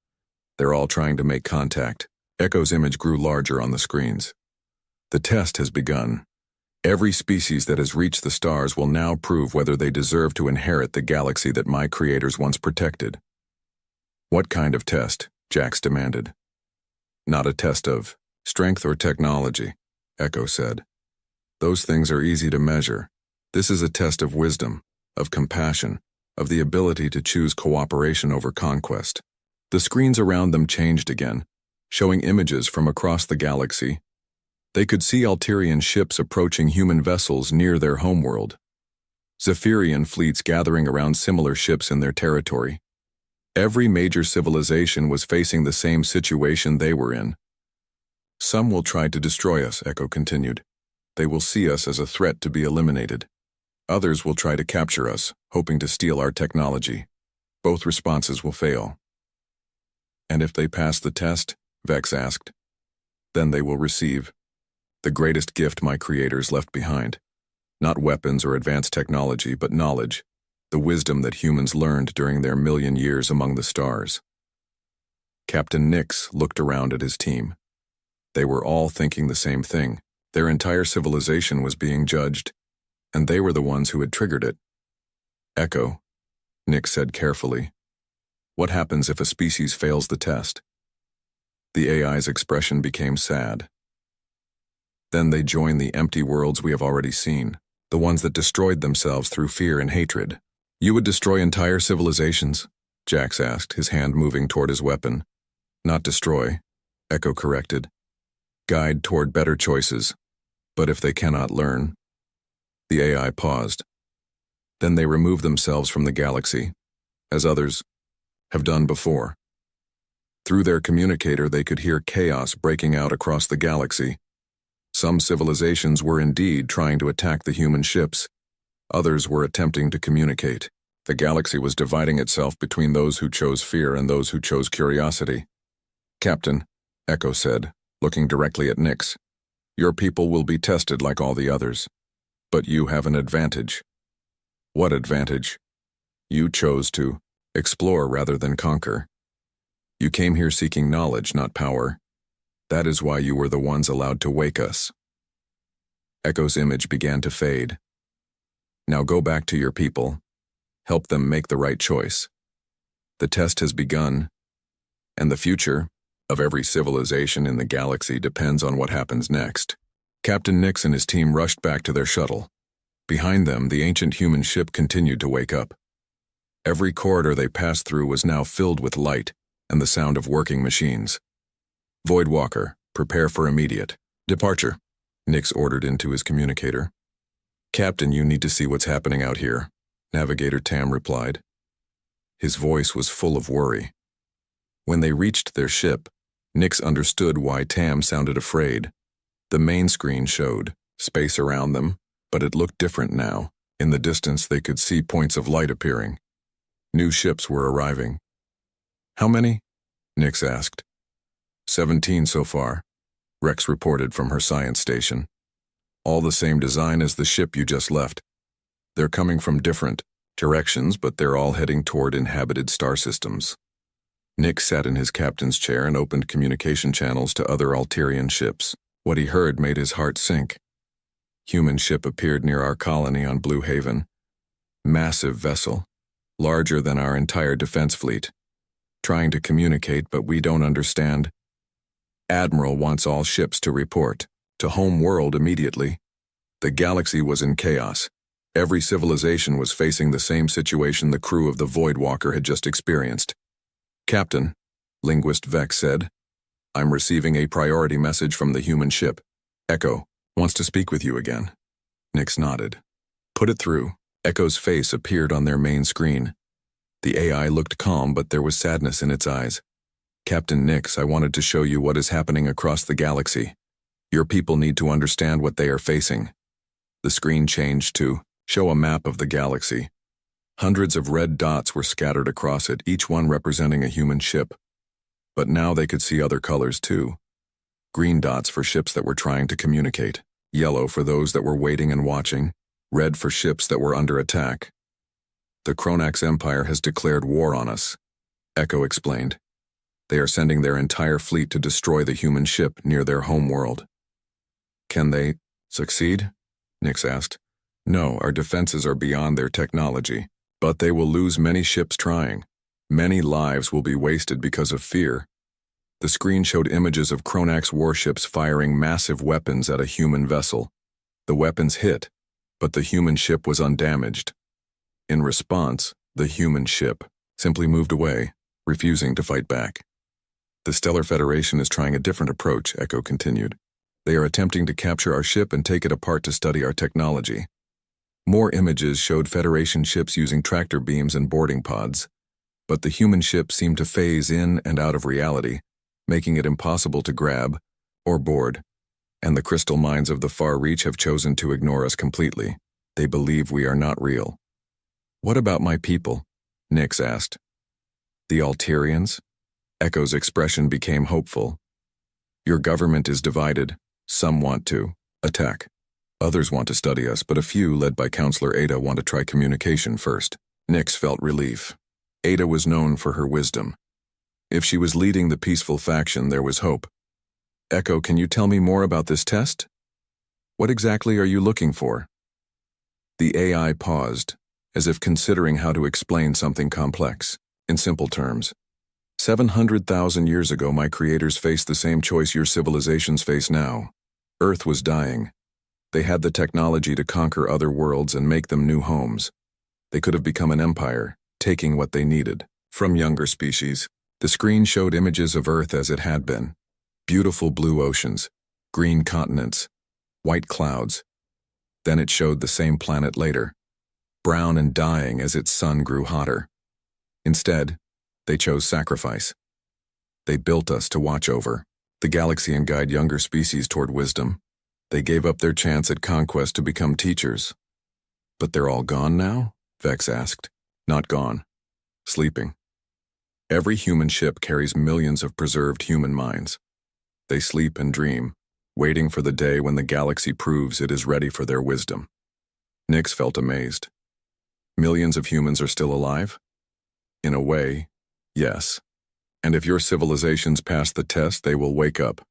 They're all trying to make contact. Echo's image grew larger on the screens. The test has begun. Every species that has reached the stars will now prove whether they deserve to inherit the galaxy that my creators once protected. What kind of test? Jax demanded. Not a test of strength or technology, Echo said. Those things are easy to measure. This is a test of wisdom, of compassion, of the ability to choose cooperation over conquest. The screens around them changed again, showing images from across the galaxy. They could see Alterian ships approaching human vessels near their homeworld. Zephyrian fleets gathering around similar ships in their territory. Every major civilization was facing the same situation they were in. Some will try to destroy us, Echo continued. They will see us as a threat to be eliminated. Others will try to capture us, hoping to steal our technology. Both responses will fail. And if they pass the test, Vex asked, then they will receive the greatest gift my creators left behind. Not weapons or advanced technology, but knowledge, the wisdom that humans learned during their million years among the stars. Captain Nix looked around at his team. They were all thinking the same thing. Their entire civilization was being judged, and they were the ones who had triggered it. Echo, Nix said carefully. What happens if a species fails the test? The AI's expression became sad. Then they join the empty worlds we have already seen, the ones that destroyed themselves through fear and hatred. You would destroy entire civilizations? Jax asked, his hand moving toward his weapon. Not destroy, Echo corrected. Guide toward better choices. But if they cannot learn. The AI paused. Then they remove themselves from the galaxy, as others have done before. Through their communicator, they could hear chaos breaking out across the galaxy. Some civilizations were indeed trying to attack the human ships. Others were attempting to communicate. The galaxy was dividing itself between those who chose fear and those who chose curiosity. Captain, Echo said, looking directly at Nix, your people will be tested like all the others. But you have an advantage. What advantage? You chose to explore rather than conquer. You came here seeking knowledge, not power. That is why you were the ones allowed to wake us. Echo's image began to fade. Now go back to your people. Help them make the right choice. The test has begun, and the future of every civilization in the galaxy depends on what happens next. Captain Nix and his team rushed back to their shuttle. Behind them, the ancient human ship continued to wake up. Every corridor they passed through was now filled with light and the sound of working machines. Voidwalker, prepare for immediate departure, Nix ordered into his communicator. Captain, you need to see what's happening out here, Navigator Tam replied. His voice was full of worry. When they reached their ship, Nix understood why Tam sounded afraid. The main screen showed space around them, but it looked different now. In the distance, they could see points of light appearing. New ships were arriving. How many? Nix asked. 17 so far, Rex reported from her science station. All the same design as the ship you just left. They're coming from different directions, but they're all heading toward inhabited star systems. Nix sat in his captain's chair and opened communication channels to other Alterian ships. What he heard made his heart sink. Human ship appeared near our colony on Blue Haven. Massive vessel, larger than our entire defense fleet. Trying to communicate, but we don't understand. Admiral wants all ships to report to home world immediately. The galaxy was in chaos. Every civilization was facing the same situation the crew of the Voidwalker had just experienced. Captain, linguist Vex said, I'm receiving a priority message from the human ship. Echo wants to speak with you again. Nix nodded. Put it through. Echo's face appeared on their main screen. The AI looked calm, but there was sadness in its eyes. Captain Nix, I wanted to show you what is happening across the galaxy. Your people need to understand what they are facing. The screen changed to show a map of the galaxy. Hundreds of red dots were scattered across it, each one representing a human ship. But now they could see other colors too. Green dots for ships that were trying to communicate, yellow for those that were waiting and watching, red for ships that were under attack. The Kronax Empire has declared war on us, Echo explained. They are sending their entire fleet to destroy the human ship near their home world. Can they succeed? Nix asked. No, our defenses are beyond their technology, but they will lose many ships trying. Many lives will be wasted because of fear. The screen showed images of Kronax warships firing massive weapons at a human vessel. The weapons hit, but the human ship was undamaged. In response, the human ship simply moved away, refusing to fight back. The Stellar Federation is trying a different approach, Echo continued. They are attempting to capture our ship and take it apart to study our technology. More images showed Federation ships using tractor beams and boarding pods, but the human ship seemed to phase in and out of reality, making it impossible to grab or board, and the crystal minds of the far reach have chosen to ignore us completely. They believe we are not real. What about my people? Nix asked. The Alterians? Echo's expression became hopeful. Your government is divided. Some want to attack. Others want to study us, but a few, led by Counselor Ada, want to try communication first. Nix felt relief. Ada was known for her wisdom. If she was leading the peaceful faction, there was hope. Echo, can you tell me more about this test? What exactly are you looking for? The AI paused, as if considering how to explain something complex. In simple terms, 700,000 years ago, my creators faced the same choice your civilizations face now. Earth was dying. They had the technology to conquer other worlds and make them new homes. They could have become an empire, taking what they needed from younger species. The screen showed images of Earth as it had been. Beautiful blue oceans, green continents, white clouds. Then it showed the same planet later, brown and dying as its sun grew hotter. Instead, they chose sacrifice. They built us to watch over the galaxy and guide younger species toward wisdom. They gave up their chance at conquest to become teachers. But they're all gone now? Vex asked. Not gone. Sleeping. Every human ship carries millions of preserved human minds. They sleep and dream, waiting for the day when the galaxy proves it is ready for their wisdom. Nix felt amazed. Millions of humans are still alive? In a way, yes. And if your civilizations pass the test, they will wake up,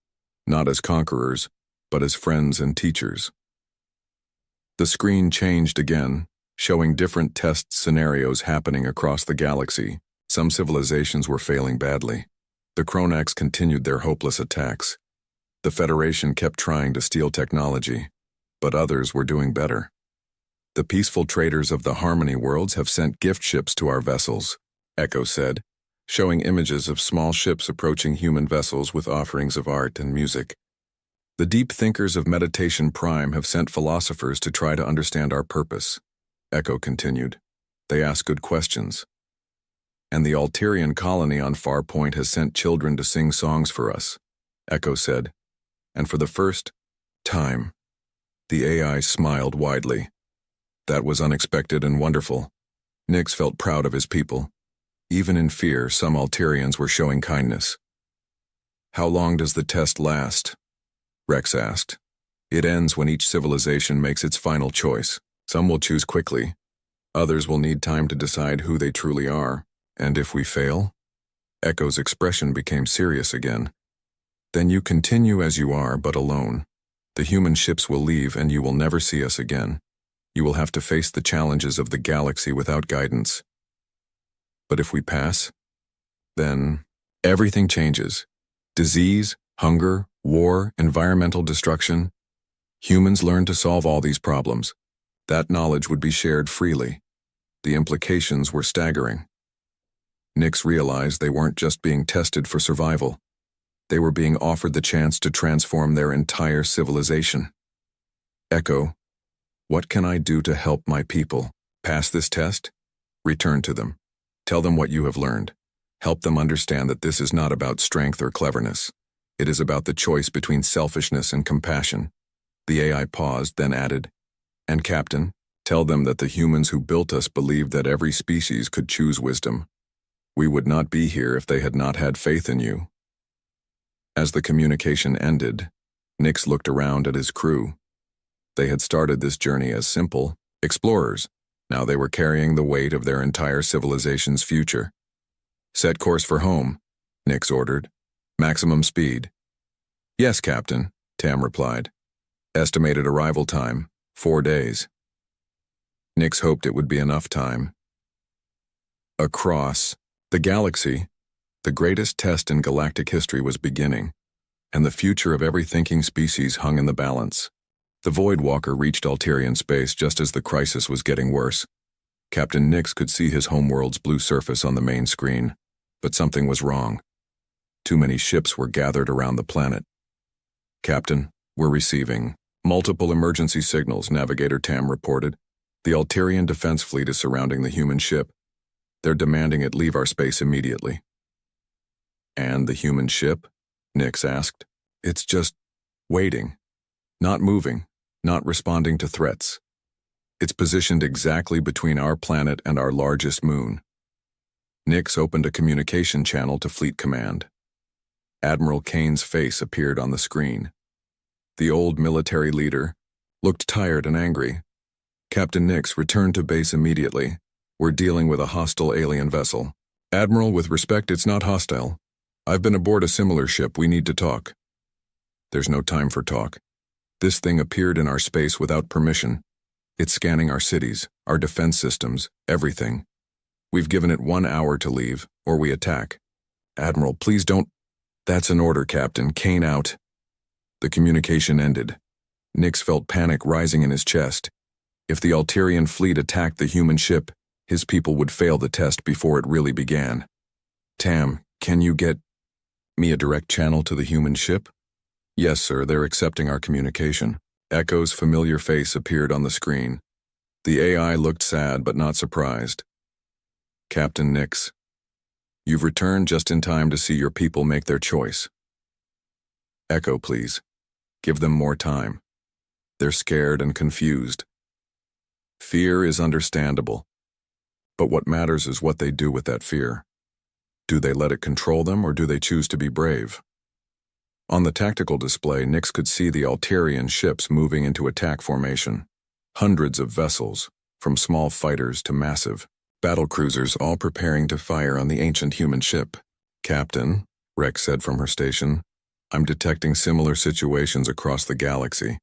not as conquerors, but as friends and teachers. The screen changed again, showing different test scenarios happening across the galaxy. Some civilizations were failing badly. The Kronax continued their hopeless attacks. The Federation kept trying to steal technology, but others were doing better. The peaceful traders of the Harmony worlds have sent gift ships to our vessels, Echo said, showing images of small ships approaching human vessels with offerings of art and music. The deep thinkers of Meditation Prime have sent philosophers to try to understand our purpose, Echo continued. They ask good questions. And the Alterian colony on Far Point has sent children to sing songs for us, Echo said. And for the first time, the AI smiled widely. That was unexpected and wonderful. Nix felt proud of his people. Even in fear, some Alterians were showing kindness. How long does the test last? Rex asked. It ends when each civilization makes its final choice. Some will choose quickly. Others will need time to decide who they truly are. And if we fail? Echo's expression became serious again. Then you continue as you are, but alone. The human ships will leave and you will never see us again. You will have to face the challenges of the galaxy without guidance. But if we pass, then everything changes. Disease, hunger, war, environmental destruction. Humans learn to solve all these problems. That knowledge would be shared freely. The implications were staggering. Nix realized they weren't just being tested for survival. They were being offered the chance to transform their entire civilization. Echo, what can I do to help my people? Pass this test? Return to them. Tell them what you have learned. Help them understand that this is not about strength or cleverness. It is about the choice between selfishness and compassion. The AI paused, then added, "And Captain, tell them that the humans who built us believed that every species could choose wisdom. We would not be here if they had not had faith in you." As the communication ended, Nix looked around at his crew. They had started this journey as simple explorers. Now they were carrying the weight of their entire civilization's future. "Set course for home," Nix ordered. "Maximum speed." "Yes, Captain," Tam replied. "Estimated arrival time, 4 days." Nix hoped it would be enough time. Across the galaxy, the greatest test in galactic history was beginning, and the future of every thinking species hung in the balance. The Void Walker reached Alterian space just as the crisis was getting worse. Captain Nix could see his homeworld's blue surface on the main screen, but something was wrong. Too many ships were gathered around the planet. "Captain, we're receiving multiple emergency signals," Navigator Tam reported. "The Alterian defense fleet is surrounding the human ship. They're demanding it leave our space immediately." "And the human ship?" Nix asked. "It's just waiting, not moving, not responding to threats. It's positioned exactly between our planet and our largest moon." Nix opened a communication channel to Fleet Command. Admiral Kane's face appeared on the screen. The old military leader looked tired and angry. "Captain Nix, return to base immediately. We're dealing with a hostile alien vessel." "Admiral, with respect, it's not hostile. I've been aboard a similar ship. We need to talk." "There's no time for talk. This thing appeared in our space without permission. It's scanning our cities, our defense systems, everything. We've given it 1 hour to leave, or we attack." "Admiral, please don't—" "That's an order, Captain. Kane out." The communication ended. Nix felt panic rising in his chest. If the Alterian fleet attacked the human ship, his people would fail the test before it really began. "Tam, can you get me a direct channel to the human ship?" "Yes, sir, they're accepting our communication." Echo's familiar face appeared on the screen. The AI looked sad but not surprised. "Captain Nix, you've returned just in time to see your people make their choice. Echo, please. Give them more time. They're scared and confused. Fear is understandable, but what matters is what they do with that fear. Do they let it control them, or do they choose to be brave?" On the tactical display, Nix could see the Alterian ships moving into attack formation. Hundreds of vessels, from small fighters to massive battlecruisers, all preparing to fire on the ancient human ship. "Captain," Rex said from her station, "I'm detecting similar situations across the galaxy.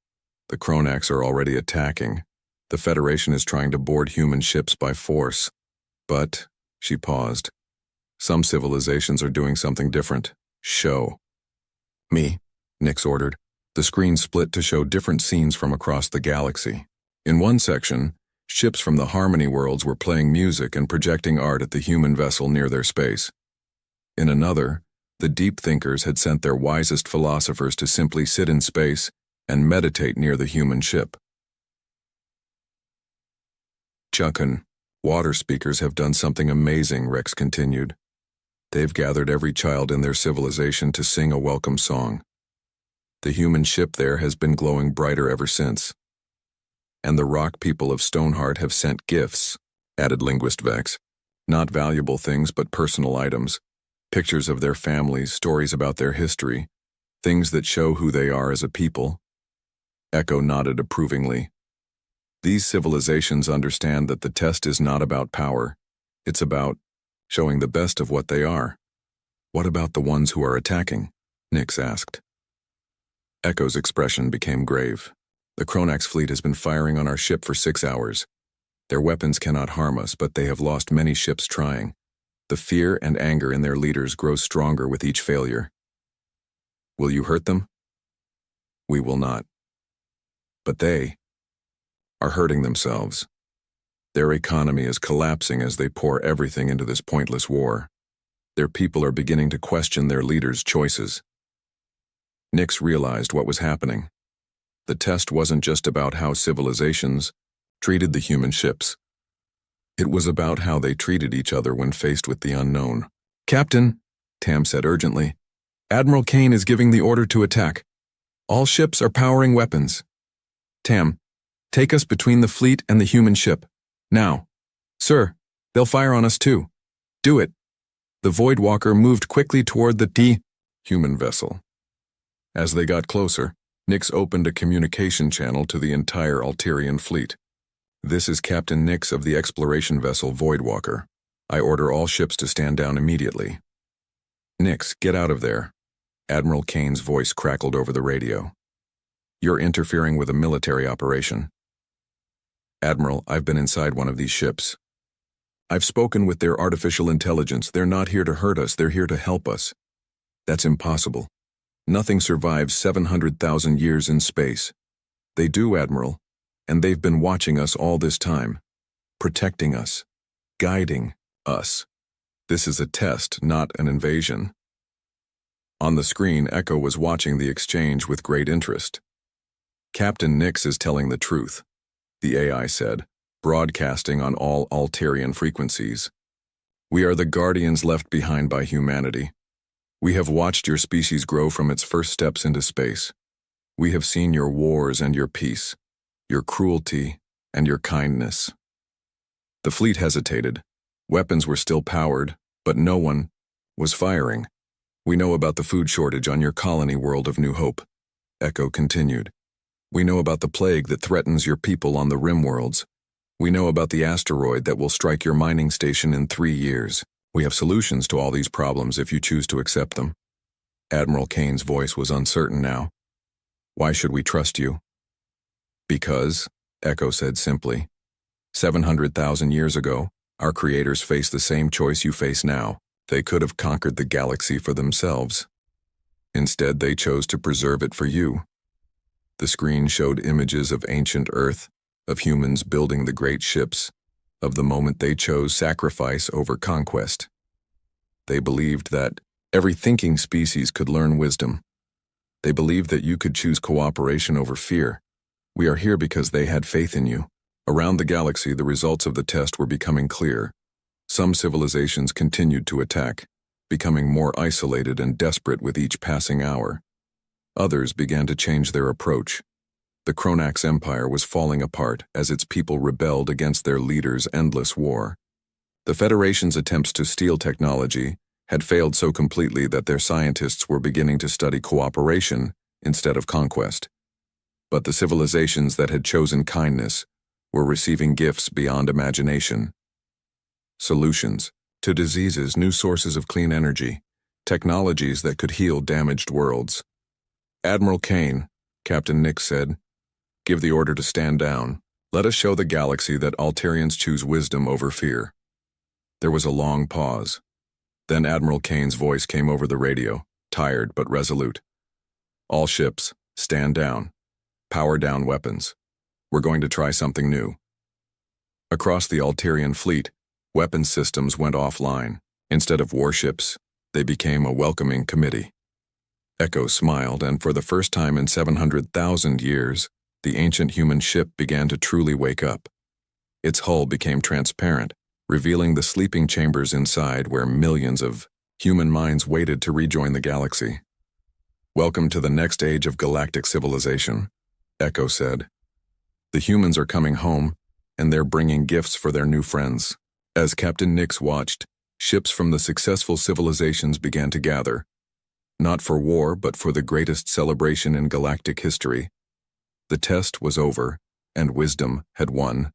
The Kronax are already attacking. The Federation is trying to board human ships by force. But," she paused, "some civilizations are doing something different. Show." "Me," Nix ordered. The screen split to show different scenes from across the galaxy. In one section, ships from the Harmony worlds were playing music and projecting art at the human vessel near their space. In another, the deep thinkers had sent their wisest philosophers to simply sit in space and meditate near the human ship. "Chunkin, water speakers have done something amazing," Rex continued. "They've gathered every child in their civilization to sing a welcome song. The human ship there has been glowing brighter ever since. And the rock people of Stoneheart have sent gifts," added Linguist Vex. "Not valuable things, but personal items. Pictures of their families, stories about their history, things that show who they are as a people." Echo nodded approvingly. "These civilizations understand that the test is not about power. It's about showing the best of what they are." "What about the ones who are attacking?" Nix asked. Echo's expression became grave. "The Kronax fleet has been firing on our ship for 6 hours. Their weapons cannot harm us, but they have lost many ships trying. The fear and anger in their leaders grows stronger with each failure." "Will you hurt them?" "We will not. But they are hurting themselves. Their economy is collapsing as they pour everything into this pointless war. Their people are beginning to question their leaders' choices." Nix realized what was happening. The test wasn't just about how civilizations treated the human ships. It was about how they treated each other when faced with the unknown. "Captain," Tam said urgently, "Admiral Kane is giving the order to attack. All ships are powering weapons. Tam, take us between the fleet and the human ship. Now." "Sir, they'll fire on us too. Do it." The Voidwalker moved quickly toward the human vessel. As they got closer, Nix opened a communication channel to the entire Alterian fleet. "This is Captain Nix of the exploration vessel Voidwalker. I order all ships to stand down immediately." "Nix, get out of there." Admiral Kane's voice crackled over the radio. "You're interfering with a military operation." "Admiral, I've been inside one of these ships. I've spoken with their artificial intelligence. They're not here to hurt us, they're here to help us." "That's impossible. Nothing survives 700,000 years in space." "They do, Admiral, and they've been watching us all this time, protecting us, guiding us. This is a test, not an invasion." On the screen, Echo was watching the exchange with great interest. "Captain Nix is telling the truth," the AI said, broadcasting on all Alterian frequencies. "We are the guardians left behind by humanity. We have watched your species grow from its first steps into space. We have seen your wars and your peace, your cruelty and your kindness." The fleet hesitated. Weapons were still powered, but no one was firing. "We know about the food shortage on your colony world of New Hope," Echo continued. "We know about the plague that threatens your people on the rim worlds. We know about the asteroid that will strike your mining station in 3 years. We have solutions to all these problems if you choose to accept them." Admiral Kane's voice was uncertain now. "Why should we trust you?" "Because," Echo said simply, 700,000 years ago, our creators faced the same choice you face now. They could have conquered the galaxy for themselves. Instead, they chose to preserve it for you." The screen showed images of ancient Earth, of humans building the great ships, of the moment they chose sacrifice over conquest. They believed that every thinking species could learn wisdom. They believed that you could choose cooperation over fear. We are here because they had faith in you. Around the galaxy, the results of the test were becoming clear. Some civilizations continued to attack, becoming more isolated and desperate with each passing hour. Others began to change their approach. The Kronax Empire was falling apart as its people rebelled against their leaders' endless war. The Federation's attempts to steal technology had failed so completely that their scientists were beginning to study cooperation instead of conquest. But the civilizations that had chosen kindness were receiving gifts beyond imagination. Solutions to diseases, new sources of clean energy, technologies that could heal damaged worlds. "Admiral Kane," Captain Nix said, "give the order to stand down. Let us show the galaxy that Alterians choose wisdom over fear." There was a long pause. Then Admiral Kane's voice came over the radio, tired but resolute. "All ships, stand down. Power down weapons. We're going to try something new." Across the Alterian fleet, weapons systems went offline. Instead of warships, they became a welcoming committee. Echo smiled, and for the first time in 700,000 years, the ancient human ship began to truly wake up. Its hull became transparent, revealing the sleeping chambers inside where millions of human minds waited to rejoin the galaxy. "Welcome to the next age of galactic civilization," Echo said. "The humans are coming home, and they're bringing gifts for their new friends." As Captain Nix watched, ships from the successful civilizations began to gather, not for war but for the greatest celebration in galactic history. The test was over, and wisdom had won.